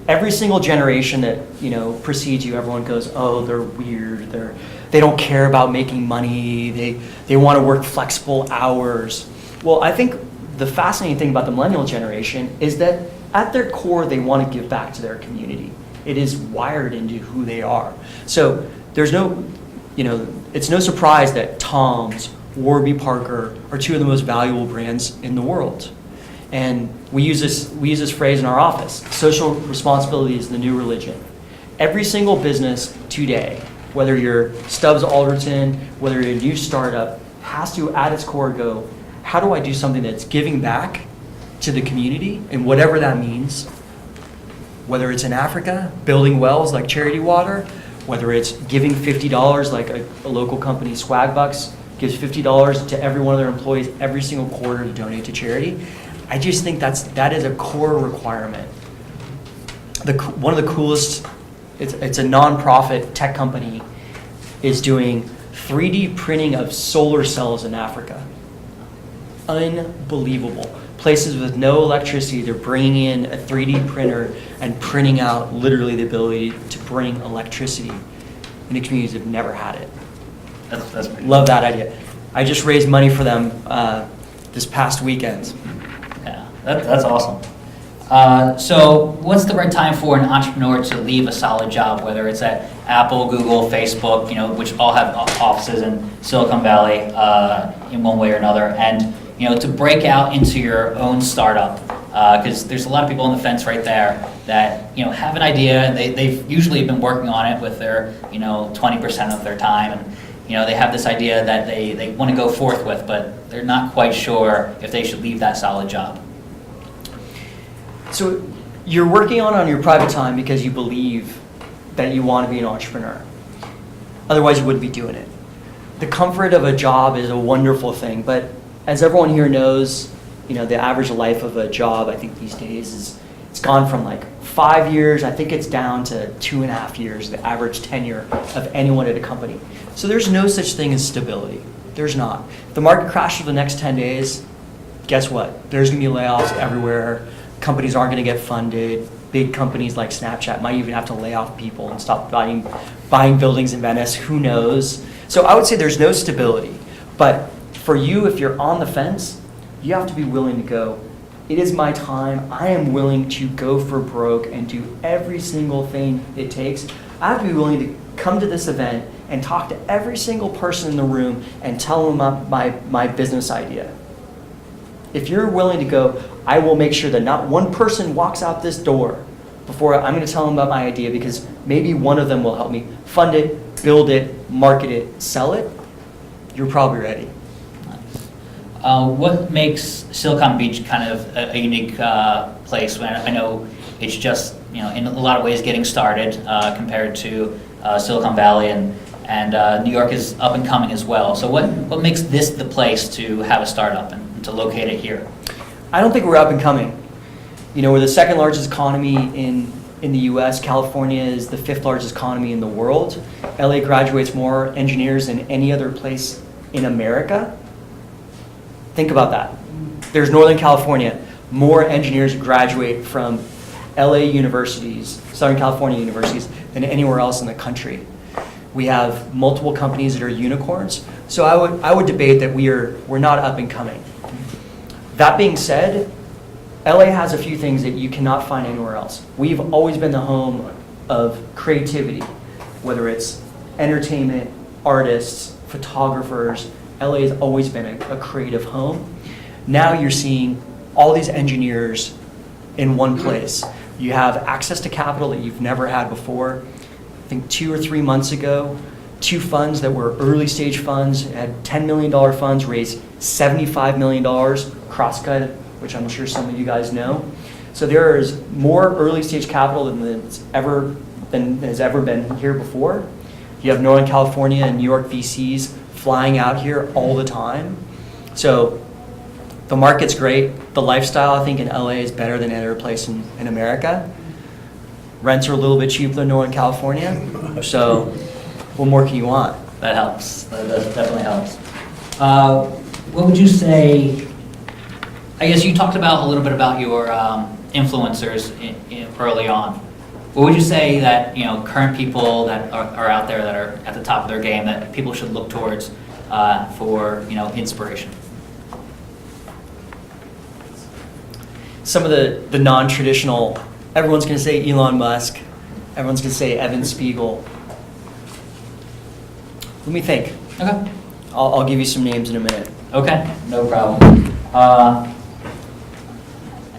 every single generation that precedes you, everyone goes, oh, they're weird, they don't care about making money, they want to work flexible hours. Well, I think the fascinating thing about the millennial generation is that at their core, they want to give back to their community. It is wired into who they are. So there's no, it's no surprise that Tom's, Warby Parker are two of the most valuable brands in the world. And we use this phrase in our office: social responsibility is the new religion. Every single business today, whether you're Stubbs Alderton, whether you're a new startup, has to at its core go, how do I do something that's giving back to the community, and whatever that means, whether it's in Africa, building wells like Charity Water, whether it's giving $50 like a local company, Swag Bucks, gives $50 to every one of their employees every single quarter to donate to charity. I just think that is a core requirement. One of the coolest, it's a nonprofit tech company, is doing 3D printing of solar cells in Africa. Unbelievable. places with no electricity, they're bringing in a 3D printer and printing out literally the ability to bring electricity into communities that have never had it. That's pretty Love that idea. I just raised money for them this past weekend. Yeah, that's awesome. So what's the right time for an entrepreneur to leave a solid job, whether it's at Apple, Google, Facebook, which all have offices in Silicon Valley in one way or another, and to break out into your own startup, because there's a lot of people on the fence right there that have an idea, and they've usually been working on it with their 20% of their time, and they have this idea that they want to go forth with, but they're not quite sure if they should leave that solid job. So you're working on your private time because you believe that you want to be an entrepreneur. Otherwise, you wouldn't be doing it. The comfort of a job is a wonderful thing, but as everyone here knows, the average life of a job, I think these days it's gone from like 5 years, I think it's down to 2.5 years, the average tenure of anyone at a company. So there's no such thing as stability. There's not. If the market crashes for the next 10 days, guess what? There's going to be layoffs everywhere. Companies aren't going to get funded. Big companies like Snapchat might even have to lay off people and stop buying buildings in Venice. Who knows? So I would say there's no stability. But for you, if you're on the fence, you have to be willing to go, it is my time. I am willing to go for broke and do every single thing it takes. I have to be willing to come to this event and talk to every single person in the room and tell them my business idea. If you're willing to go, I will make sure that not one person walks out this door before I'm going to tell them about my idea, because maybe one of them will help me fund it, build it, market it, sell it. You're probably ready. What makes Silicon Beach kind of a unique place? When I know it's just in a lot of ways getting started compared to Silicon Valley, and New York is up and coming as well. So what makes this the place to have a startup and to locate it here? I don't think we're up and coming. We're the second largest economy in the US. California is the 5th largest economy in the world. LA graduates more engineers than any other place in America. Think about that. There's Northern California. More engineers graduate from LA universities, Southern California universities, than anywhere else in the country. We have multiple companies that are unicorns. So I would debate that we're not up and coming. That being said, LA has a few things that you cannot find anywhere else. We've always been the home of creativity, whether it's entertainment, artists, photographers. LA has always been a creative home. Now you're seeing all these engineers in one place. You have access to capital that you've never had before. I think 2 or 3 months ago, 2 funds that were early stage funds had $10 million funds raised $75 million, Crosscut, which I'm sure some of you guys know. So there is more early stage capital than has ever been here before. You have Northern California and New York VCs flying out here all the time. So the market's great. The lifestyle, I think, in LA is better than any other place in America. Rents are a little bit cheaper than Northern California. So what more can you want? That helps. That definitely helps. What would you say? I guess you talked about a little bit about your influencers early on. What would you say that current people that are out there that are at the top of their game that people should look towards for inspiration? Some of the non-traditional. Everyone's going to say Elon Musk. Everyone's going to say Evan Spiegel. Let me think. Okay. I'll give you some names in a minute. Okay, no problem.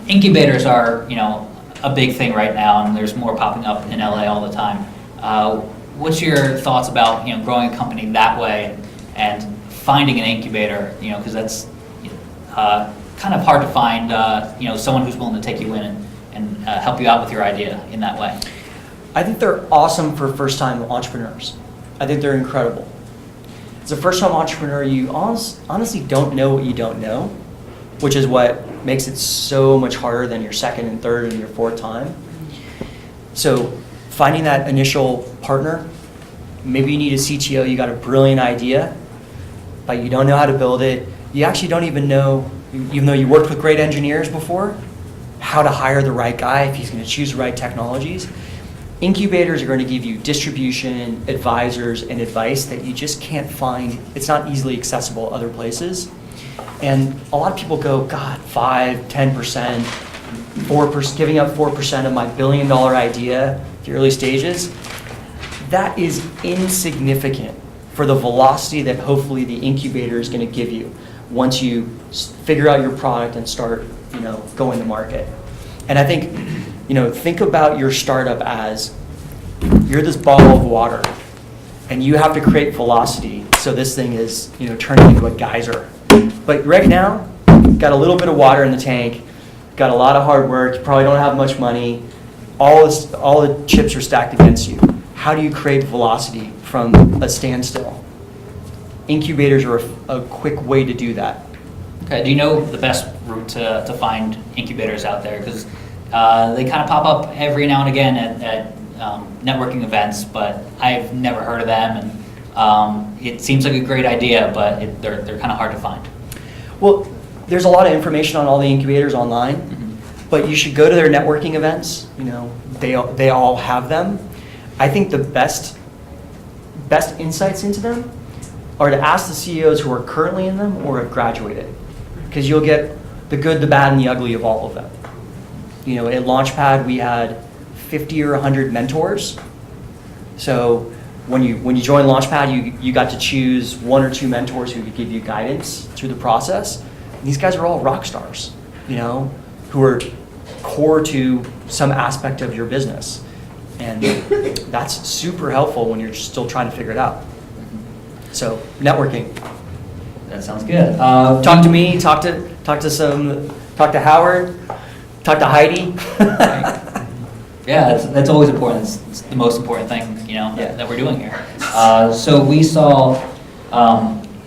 Incubators are, a big thing right now, and there's more popping up in LA all the time. What's your thoughts about, growing a company that way and finding an incubator, because that's kind of hard to find, someone who's willing to take you in and help you out with your idea in that way? I think they're awesome for first-time entrepreneurs. I think they're incredible. As a first-time entrepreneur, you honestly don't know what you don't know, which is what makes it so much harder than your second and third and your fourth time. So finding that initial partner, maybe you need a CTO, you got a brilliant idea, but you don't know how to build it. You actually don't even know even though you worked with great engineers before, how to hire the right guy if he's going to choose the right technologies. Incubators are going to give you distribution, advisors, and advice that you just can't find. It's not easily accessible other places. And a lot of people go, God, 5, 10%, 4%, giving up 4% of my billion-dollar idea at the early stages. That is insignificant for the velocity that hopefully the incubator is going to give you once you figure out your product and start, going to market. And I think, think about your startup as you're this bottle of water, and you have to create velocity so this thing is, turning into a geyser. But right now, got a little bit of water in the tank, got a lot of hard work, you probably don't have much money, all the chips are stacked against you. How do you create velocity from a standstill? Incubators are a quick way to do that. Okay, do you know the best route to find incubators out there? Because they kind of pop up every now and again at networking events, but I've never heard of them, and it seems like a great idea, but they're kind of hard to find. Well, there's a lot of information on all the incubators online, but you should go to their networking events. They all have them. I think the best insights into them are to ask the CEOs who are currently in them or have graduated, because you'll get the good, the bad, and the ugly of all of them. At Launchpad, we had 50 or 100 mentors. So when you join Launchpad, you got to choose 1 or 2 mentors who could give you guidance through the process. And these guys are all rock stars, who are core to some aspect of your business. And that's super helpful when you're still trying to figure it out. So networking. That sounds good. Talk to me, talk to Howard, talk to Heidi. Yeah, that's always important. It's the most important thing, that we're doing here. So we saw,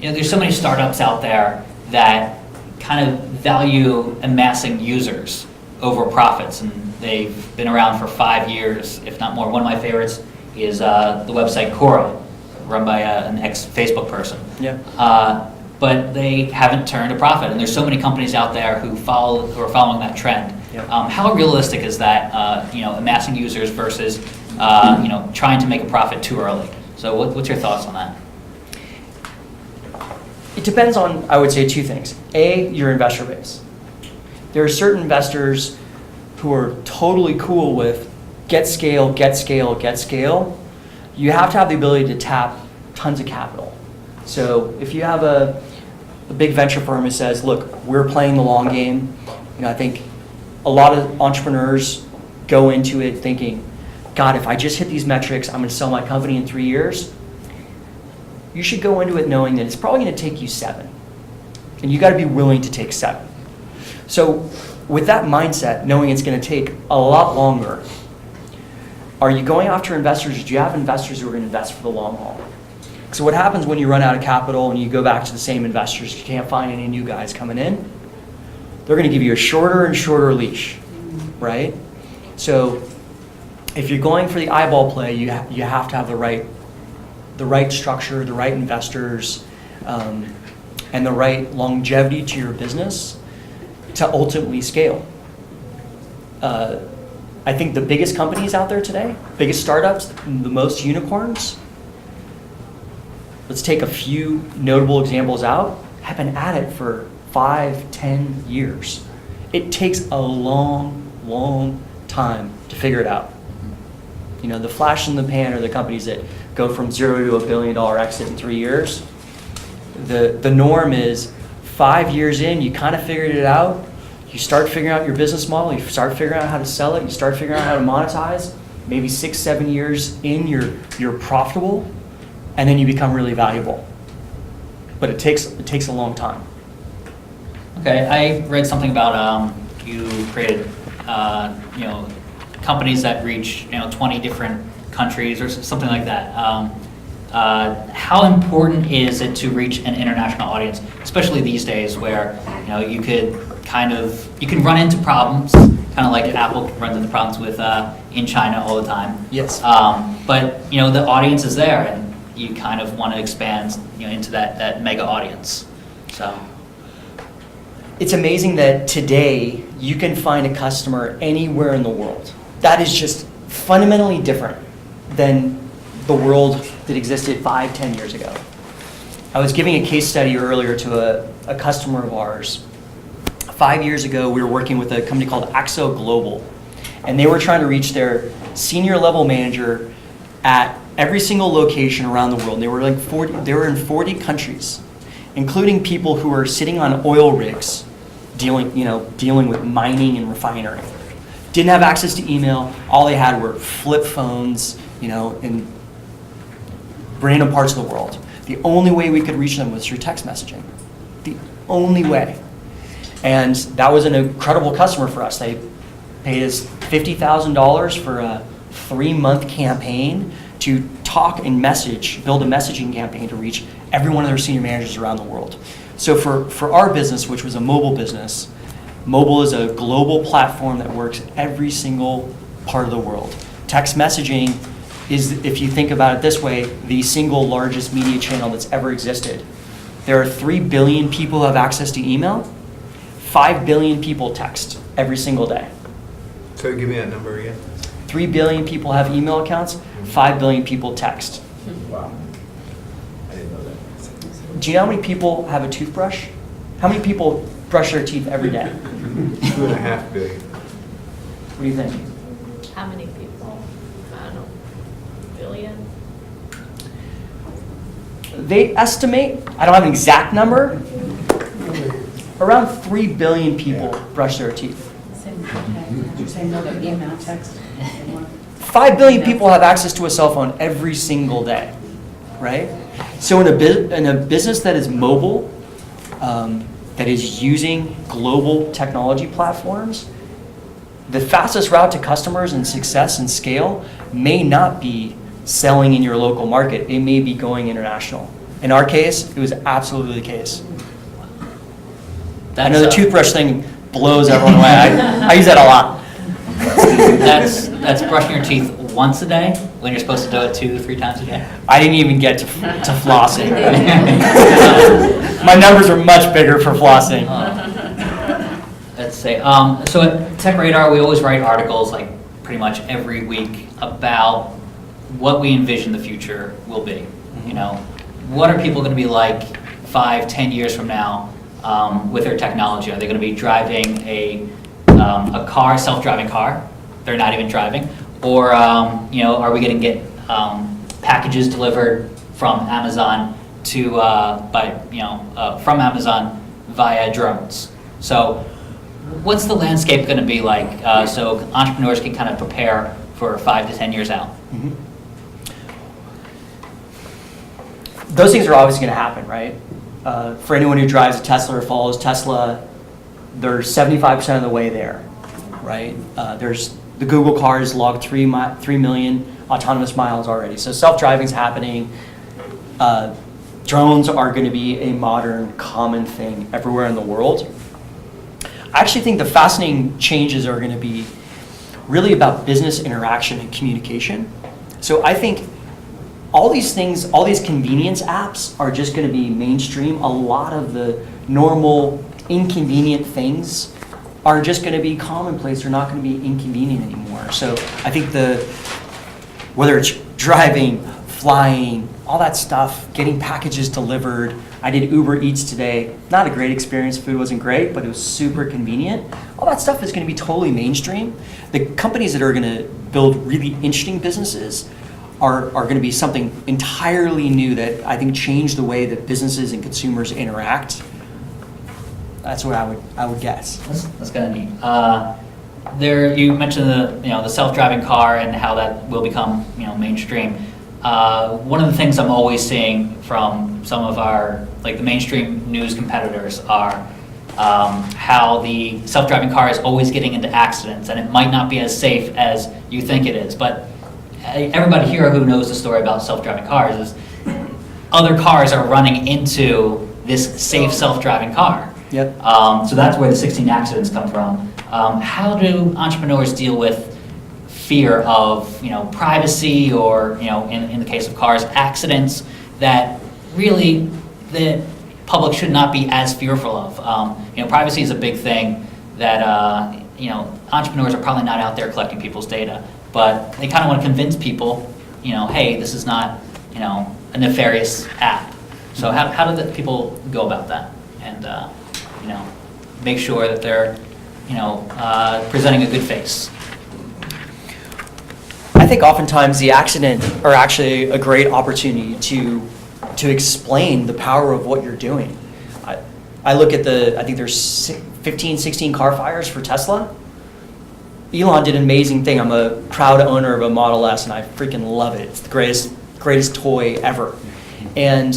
there's so many startups out there that kind of value amassing users over profits, and they've been around for 5 years, if not more. One of my favorites is the website Quora, run by an ex-Facebook person. Yeah. But they haven't turned a profit, and there's so many companies out there who are following that trend. Yeah. How realistic is that? Amassing users versus trying to make a profit too early. So what's your thoughts on that? It depends on, I would say, 2 things. A, your investor base. There are certain investors who are totally cool with get scale, get scale, get scale. You have to have the ability to tap tons of capital. So if you have a big venture firm who says, look, we're playing the long game, I think a lot of entrepreneurs go into it thinking, God, if I just hit these metrics, I'm going to sell my company in 3 years. You should go into it knowing that it's probably going to take you 7. And you got to be willing to take 7. So with that mindset, knowing it's going to take a lot longer, are you going after investors? Do you have investors who are going to invest for the long haul? So what happens when you run out of capital and you go back to the same investors, you can't find any new guys coming in? They're going to give you a shorter and shorter leash, right? So if you're going for the eyeball play, you have to have the right structure, the right investors, and the right longevity to your business to ultimately scale. I think the biggest companies out there today, biggest startups, the most unicorns, let's take a few notable examples out, have been at it for 5, 10 years. It takes a long, long time to figure it out. The flash in the pan are the companies that go from 0 to $1 billion exit in 3 years. The norm is 5 years in, you kind of figured it out. You start figuring out your business model, you start figuring out how to sell it, you start figuring out how to monetize. Maybe 6, 7 years in, you're profitable, and then you become really valuable. But it takes a long time. Okay, I read something about you created companies that reach 20 different countries or something like that. How important is it to reach an international audience, especially these days where you can run into problems, kind of like Apple runs into problems with in China all the time. Yes. But the audience is there, and you kind of want to expand into that mega audience. So it's amazing that today you can find a customer anywhere in the world. That is just fundamentally different than the world that existed 5-10 years ago. I was giving a case study earlier to a customer of ours. 5 years ago, we were working with a company called Axo Global, and they were trying to reach their senior level manager at every single location around the world. They were in 40 countries, including people who were sitting on oil rigs, dealing with mining and refinery. Didn't have access to email. All they had were flip phones, in random parts of the world. The only way we could reach them was through text messaging. The only way. And that was an incredible customer for us. They paid us $50,000 for a 3-month campaign to talk and build a messaging campaign to reach every one of their senior managers around the world. So for our business, which was a mobile business, mobile is a global platform that works every single part of the world. Text messaging is, if you think about it this way, the single largest media channel that's ever existed. There are 3 billion people who have access to email. 5 billion people text every single day. So give me that number again. 3 billion people have email accounts. 5 billion people text. Wow. I didn't know that. Do you know how many people have a toothbrush? How many people brush their teeth every day? 2.5 billion. What do you think? How many people? I don't know. Billion? They estimate, I don't have an exact number, around 3 billion people brush their teeth. Did you say no, the email, text? 5 billion people have access to a cell phone every single day, right? So in a business that is mobile, that is using global technology platforms, the fastest route to customers and success and scale may not be selling in your local market. It may be going international. In our case, it was absolutely the case. I know the toothbrush thing blows everyone away. I use that a lot. That's brushing your teeth once a day when you're supposed to do it 2-3 times a day. I didn't even get to flossing. My numbers are much bigger for flossing. Let's say, so at TechRadar, we always write articles like pretty much every week about what we envision the future will be. What are people going to be like 5-10 years from now with their technology? Are they going to be driving a car, self-driving car? They're not even driving. Or, are we going to get packages delivered from Amazon from Amazon via drones? So what's the landscape going to be like so entrepreneurs can kind of prepare for 5 to 10 years out? Mm-hmm. Those things are always going to happen, right? For anyone who drives a Tesla or follows Tesla, they're 75% of the way there, right? There's the Google cars logged 3 million autonomous miles already. So self-driving is happening. Drones are going to be a modern, common thing everywhere in the world. I actually think the fascinating changes are going to be really about business interaction and communication. So I think all these things, all these convenience apps are just going to be mainstream. A lot of the normal, inconvenient things are just going to be commonplace. They're not going to be inconvenient anymore. So I think whether it's driving, flying, all that stuff, getting packages delivered. I did Uber Eats today. Not a great experience. Food wasn't great, but it was super convenient. All that stuff is going to be totally mainstream. The companies that are going to build really interesting businesses are going to be something entirely new that I think change the way that businesses and consumers interact. That's what I would guess. That's kind of neat. You mentioned the self-driving car and how that will become mainstream. One of the things I'm always seeing from some of our the mainstream news competitors are how the self-driving car is always getting into accidents, and it might not be as safe as you think it is. But everybody here who knows the story about self-driving cars is other cars are running into this safe self-driving car. Yep. So that's where the 16 accidents come from. How do entrepreneurs deal with fear of privacy or in the case of cars, accidents that really public should not be as fearful of. Privacy is a big thing that, entrepreneurs are probably not out there collecting people's data, but they kind of want to convince people, hey, this is not, a nefarious app. So how do the people go about that and, make sure that they're, presenting a good face? I think oftentimes the accident are actually a great opportunity to explain the power of what you're doing. I look at I think there's 15, 16 car fires for Tesla. Elon did an amazing thing. I'm a proud owner of a Model S and I freaking love it. It's the greatest toy ever. And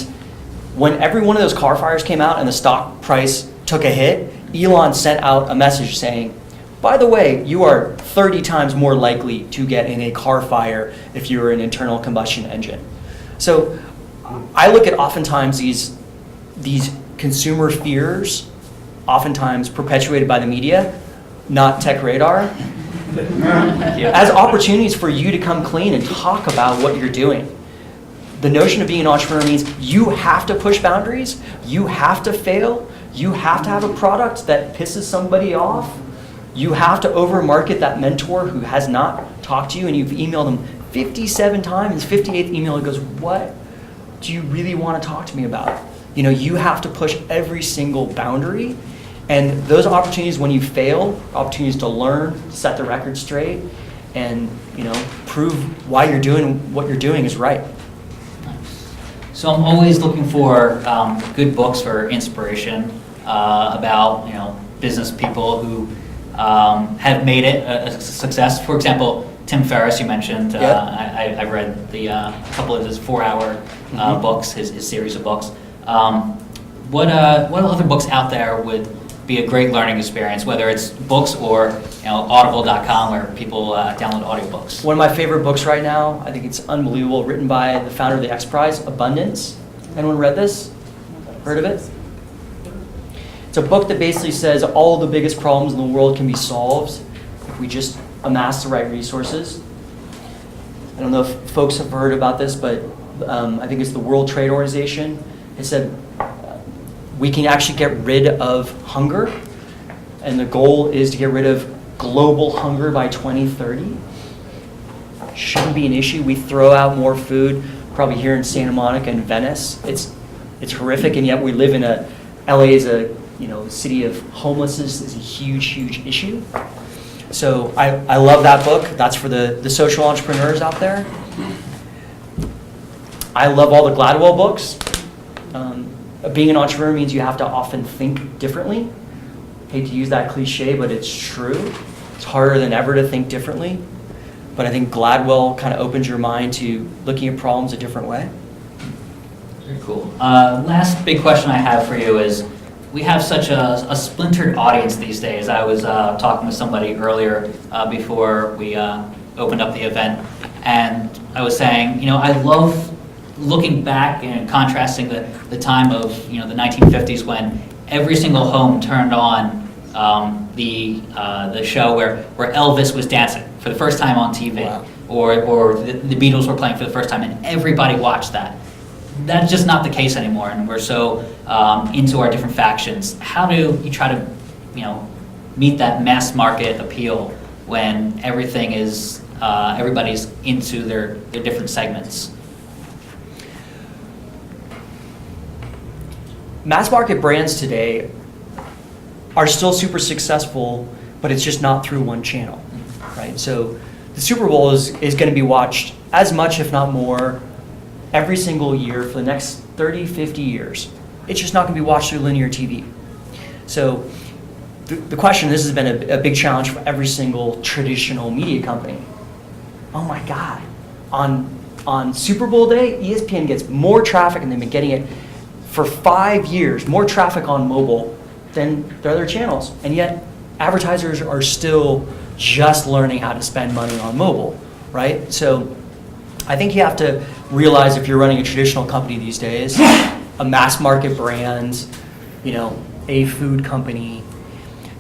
when every one of those car fires came out and the stock price took a hit, Elon sent out a message saying, by the way, you are 30 times more likely to get in a car fire if you're an internal combustion engine. So I look at oftentimes these consumer fears, oftentimes perpetuated by the media, not TechRadar, as opportunities for you to come clean and talk about what you're doing. The notion of being an entrepreneur means you have to push boundaries, you have to fail, you have to have a product that pisses somebody off, you have to over-market that mentor who has not talked to you and you've emailed them 57 times, 58th email it goes, what do you really want to talk to me about? You have to push every single boundary, and those opportunities when you fail, opportunities to learn, set the record straight, and prove why you're doing what you're doing is right. So I'm always looking for good books for inspiration about business people who have made it a success. For example, Tim Ferriss, you mentioned. Yep. I read a couple of his 4-hour books, his series of books. What other books out there would be a great learning experience, whether it's books or Audible.com where people download audiobooks? One of my favorite books right now, I think it's unbelievable, written by the founder of the X Prize, Abundance. Anyone read this? Heard of it? It's a book that basically says all the biggest problems in the world can be solved if we just amass the right resources. I don't know if folks have heard about this, but I think it's the World Trade Organization. It said we can actually get rid of hunger, and the goal is to get rid of global hunger by 2030. Shouldn't be an issue. We throw out more food, probably here in Santa Monica and Venice. It's horrific, and yet we live in LA is a city of homelessness is a huge issue. So I love that book. That's for the social entrepreneurs out there. I love all the Gladwell books. Being an entrepreneur means you have to often think differently. Hate to use that cliche, but it's true. It's harder than ever to think differently. But I think Gladwell kind of opens your mind to looking at problems a different way. Very cool. Last big question I have for you is, we have such a splintered audience these days. I was talking with somebody earlier before we opened up the event, and I was saying, I love looking back and contrasting the time of the 1950s when every single home turned on the show where Elvis was dancing for the first time on TV. Wow. or the Beatles were playing for the first time and everybody watched that. That's just not the case anymore, and we're so into our different factions. How do you try to meet that mass market appeal when everything is everybody's into their different segments? Mass market brands today are still super successful, but it's just not through one channel, right? So the Super Bowl is going to be watched as much, if not more, every single year for the next 30, 50 years. It's just not going to be watched through linear TV. So the question, this has been a big challenge for every single traditional media company. Oh my God, on Super Bowl day, ESPN gets more traffic, and they've been getting it for 5 years, more traffic on mobile than their other channels. And yet advertisers are still just learning how to spend money on mobile, right? So I think you have to realize, if you're running a traditional company these days, a mass market brand, a food company,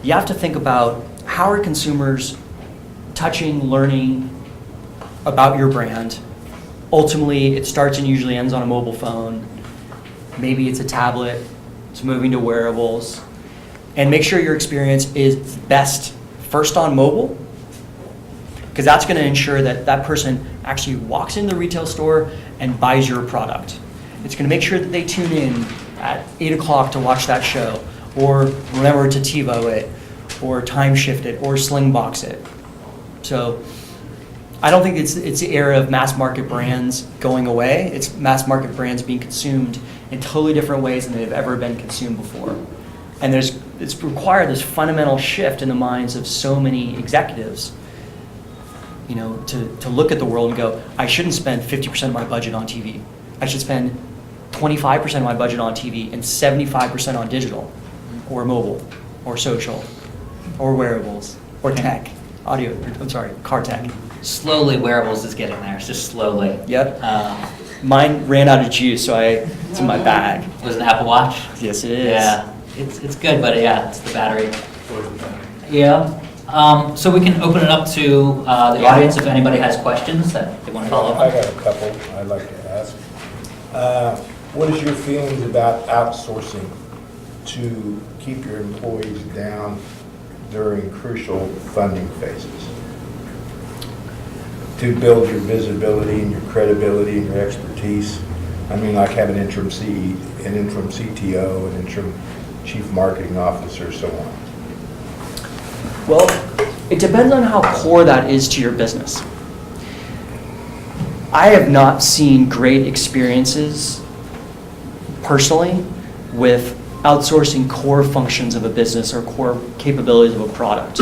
you have to think about how are consumers touching, learning about your brand. Ultimately, it starts and usually ends on a mobile phone. Maybe it's a tablet, to moving to wearables, and make sure your experience is best first on mobile, because that's going to ensure that that person actually walks into the retail store and buys your product. It's going to make sure that they tune in at 8 o'clock to watch that show, or remember to TiVo it, or time shift it, or Slingbox it. So I don't think it's the era of mass market brands going away. It's mass market brands being consumed in totally different ways than they've ever been consumed before. And it's required this fundamental shift in the minds of so many executives, you know, to look at the world and go, I shouldn't spend 50% of my budget on TV. I should spend 25% of my budget on TV and 75% on digital, or mobile, or social, or wearables, or tech, car tech. Slowly, wearables is getting there, it's just slowly. Yep. Mine ran out of juice, so it's in my bag. Was it an Apple Watch? Yes, it is. Yeah, it's good, but yeah, it's the battery. Yeah. So we can open it up to the audience if anybody has questions that they want to follow up I on. got a couple I'd like to ask. What is your feelings about outsourcing to keep your employees down during crucial funding phases? To build your visibility and your credibility and your expertise. I mean, like have an interim CTO, an interim chief marketing officer, so on. Well, it depends on how core that is to your business. I have not seen great experiences personally with outsourcing core functions of a business or core capabilities of a product.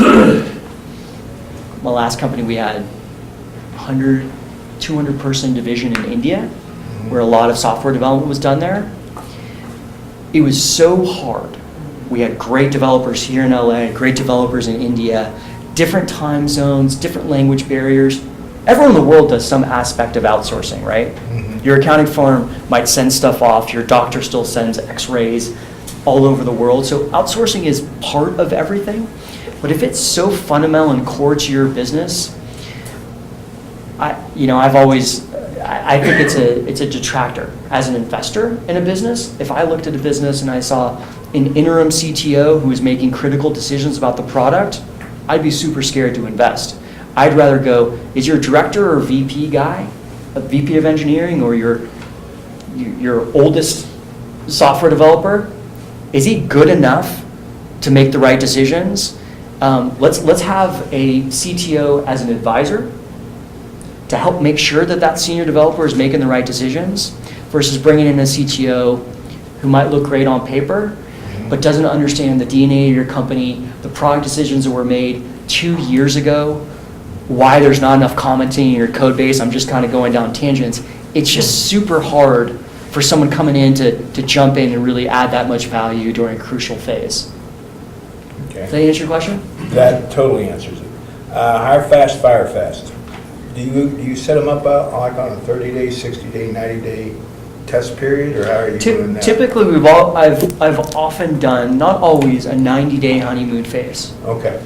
My last company, we had 100, 200 person division in India, where a lot of software development was done there. It was so hard. We had great developers here in LA, great developers in India, different time zones, different language barriers. Everyone in the world does some aspect of outsourcing, right? Mm-hmm. Your accounting firm might send stuff off, your doctor still sends x-rays all over the world. So outsourcing is part of everything. But if it's so fundamental and core to your business, I think it's a detractor. As an investor in a business, if I looked at a business and I saw an interim CTO who was making critical decisions about the product, I'd be super scared to invest. I'd rather go, is your director or VP guy, a VP of engineering, or your oldest software developer, is he good enough to make the right decisions? Let's have a CTO as an advisor to help make sure that that senior developer is making the right decisions, versus bringing in a CTO who might look great on paper, but doesn't understand the DNA of your company, the product decisions that were made 2 years ago, why there's not enough commenting in your code base. I'm just kind of going down tangents. It's just super hard for someone coming in to jump in and really add that much value during a crucial phase. Okay. Does that answer your question? That totally answers it. Hire fast, fire fast. Do you set them up like on a 30-day, 60-day, 90-day test period, or how are you doing that? Typically, I've often done, not always, a 90-day honeymoon phase. Okay.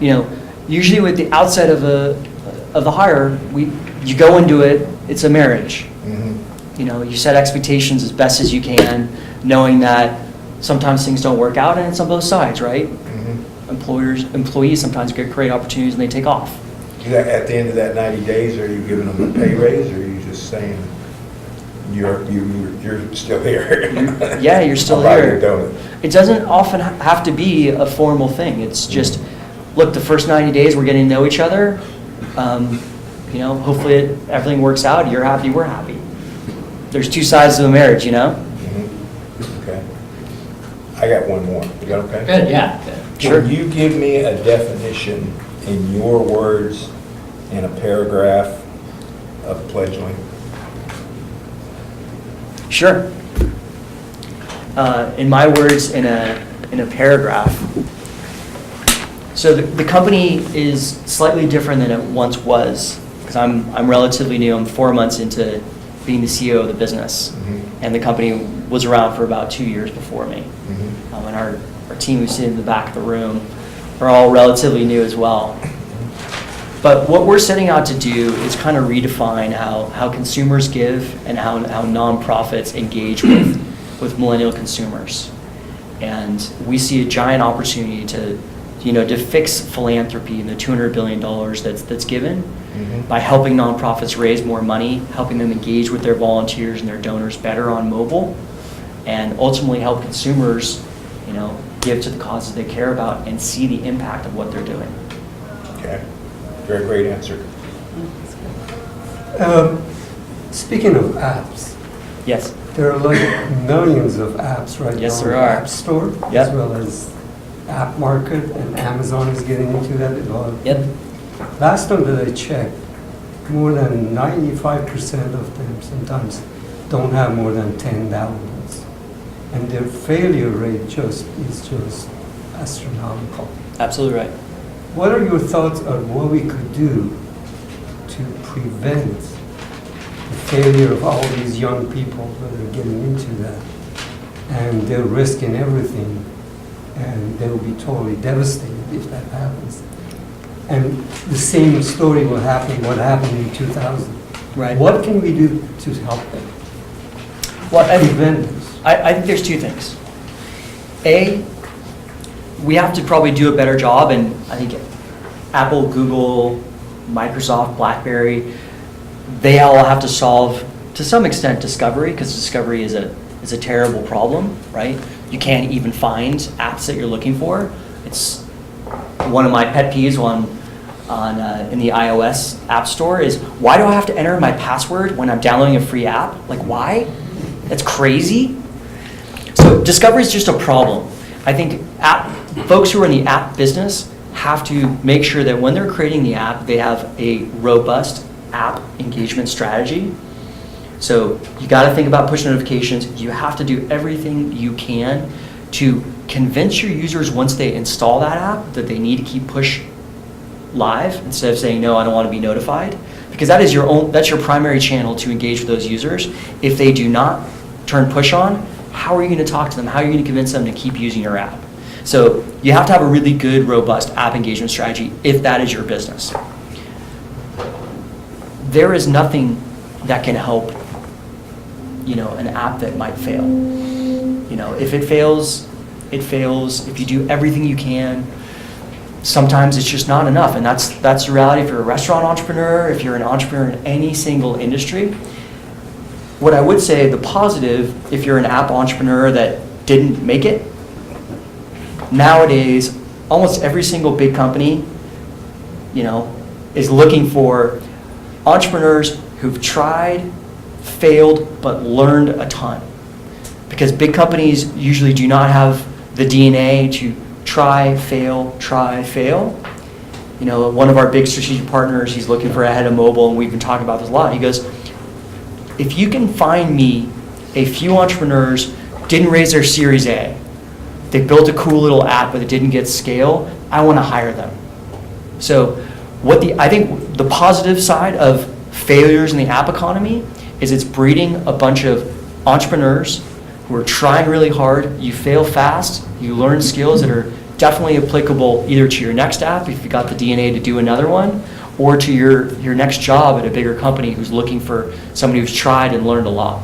You know, usually with the outset of the hire, you go into it. It's a marriage. Mm-hmm. You know, you set expectations as best as you can, knowing that sometimes things don't work out, and it's on both sides, right? Mm-hmm. Employees sometimes get great opportunities and they take off. At the end of that 90 days, are you giving them a pay raise, or are you just saying you're still here? Yeah, you're still I'll buy here. your donut. It doesn't often have to be a formal thing. It's just, look, the first 90 days we're getting to know each other. You know, hopefully everything works out. You're happy, we're happy. There's two sides to a marriage, you know? Mm-hmm. Okay. I got one more. Is that okay? Good, yeah. Good. Sure. Can you give me a definition in your words in a paragraph of pledgeling? Sure. In my words, in a paragraph. So the company is slightly different than it once was, because I'm relatively new. I'm 4 months into being the CEO of the business, and the company was around for about 2 years before me. And our team who's sitting in the back of the room are all relatively new as well. But what we're setting out to do is kind of redefine how consumers give and how nonprofits engage with millennial consumers. And we see a giant opportunity to fix philanthropy and the $200 billion that's given by helping nonprofits raise more money, helping them engage with their volunteers and their donors better on mobile, and ultimately help consumers, give to the causes they care about and see the impact of what they're doing. Okay, very great answer. Speaking of apps, Yes. there are like millions of apps right Yes, now there in the are. App Store, Yep. as well as App Market, and Amazon is getting into that a lot. Yep. Last time that I checked, more than 95% of them sometimes don't have more than 10 downloads. And their failure rate is just astronomical. Absolutely right. What are your thoughts on what we could do to prevent the failure of all these young people that are getting into that? And they're risking everything, and they'll be totally devastated if that happens. And the same story will happen, what happened in 2000. Right. What can we do to help them? Well, Prevent this? I think there's two things. A, we have to probably do a better job, and I think Apple, Google, Microsoft, BlackBerry, they all have to solve, to some extent, discovery, because discovery is a terrible problem, right? You can't even find apps that you're looking for. It's one of my pet peeves in the iOS App Store is, why do I have to enter my password when I'm downloading a free app? Like, why? That's crazy. So discovery is just a problem. I think folks who are in the app business have to make sure that when they're creating the app, they have a robust app engagement strategy. So you got to think about push notifications. You have to do everything you can to convince your users once they install that app that they need to keep push live instead of saying, no, I don't want to be notified. Because that's your primary channel to engage with those users. If they do not turn push on, how are you going to talk to them? How are you going to convince them to keep using your app? So you have to have a really good, robust app engagement strategy if that is your business. There is nothing that can help, an app that might fail. If it fails, it fails. If you do everything you can, sometimes it's just not enough. And that's the reality if you're a restaurant entrepreneur, if you're an entrepreneur in any single industry. What I would say, the positive, if you're an app entrepreneur that didn't make it, nowadays, almost every single big company, is looking for entrepreneurs who've tried, failed, but learned a ton. Because big companies usually do not have the DNA to try, fail. One of our big strategic partners, he's looking for a head of mobile, and we've been talking about this a lot. He goes, if you can find me a few entrepreneurs didn't raise their Series A, they built a cool little app, but it didn't get scale, I want to hire them. So I think the positive side of failures in the app economy is it's breeding a bunch of entrepreneurs who are trying really hard. You fail fast, you learn skills that are definitely applicable either to your next app, if you've got the DNA to do another one, or to your next job at a bigger company who's looking for somebody who's tried and learned a lot.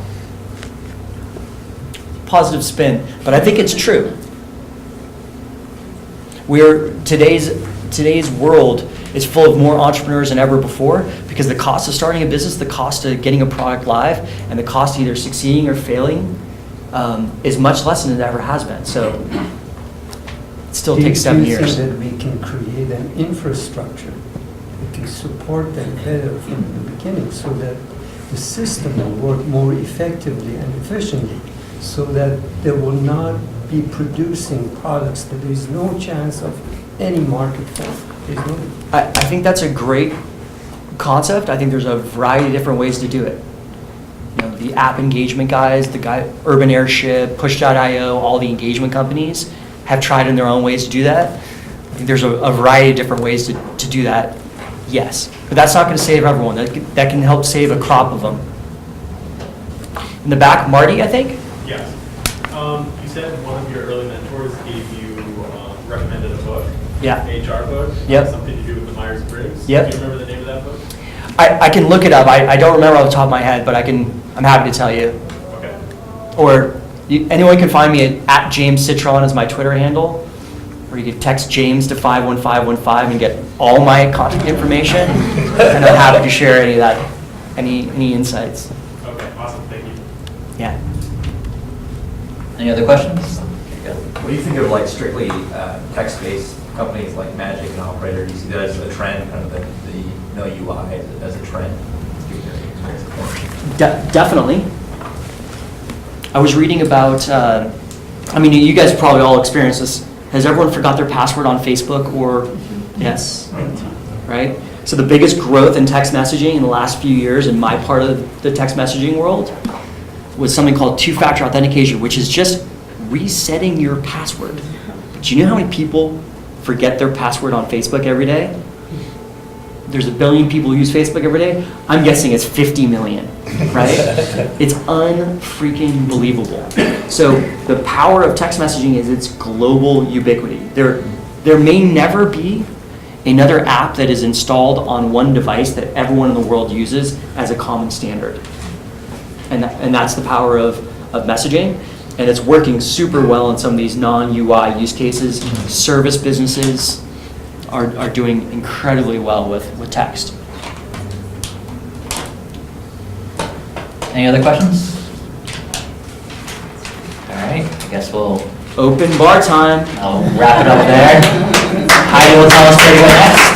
Positive spin, but I think it's true. Today's world is full of more entrepreneurs than ever before because the cost of starting a business, the cost of getting a product live, and the cost of either succeeding or failing is much less than it ever has been. So it still takes 7 years. Do you think that we can create an infrastructure that can support them better from the beginning so that the system will work more effectively and efficiently so that they will not be producing products that there is no chance of any market for? I think that's a great concept. I think there's a variety of different ways to do it. The app engagement guys, Urban Airship, Push.io, all the engagement companies have tried in their own ways to do that. I think there's a variety of different ways to do that, yes. But that's not going to save everyone. That can help save a crop of them. In the back, Marty, I think? Yes. You said one of your early mentors gave you, recommended a book. Yeah. HR book. Yep. Something to do with the Myers-Briggs. Yep. Do you remember the name of that book? I can look it up. I don't remember off the top of my head, but I'm happy to tell you. Okay. Or Anyone can find me at James Citron is my Twitter handle, or you can text James to 51515 and get all my contact information, and I'm happy to share any of that, any insights. Okay, awesome, thank you. Yeah. Any other questions? What do you think of like strictly text-based companies like Magic and Operator? Do you see that as a trend, kind of the no UI as a trend? Definitely. I was reading about, I mean, you guys probably all experienced this. Has everyone forgot their password on Facebook or, yes, right? So the biggest growth in text messaging in the last few years in my part of the text messaging world was something called two-factor authentication, which is just resetting your password. Do you know how many people forget their password on Facebook every day? There's 1 billion people who use Facebook every day. I'm guessing it's 50 million, right? It's unfreaking believable. So the power of text messaging is its global ubiquity. There may never be another app that is installed on one device that everyone in the world uses as a common standard. And that's the power of messaging. And it's working super well in some of these non-UI use cases. Service businesses are doing incredibly well with text. Any other questions? All right, I guess we'll Open bar time. I'll wrap it up there. Heidi will tell us where to go next.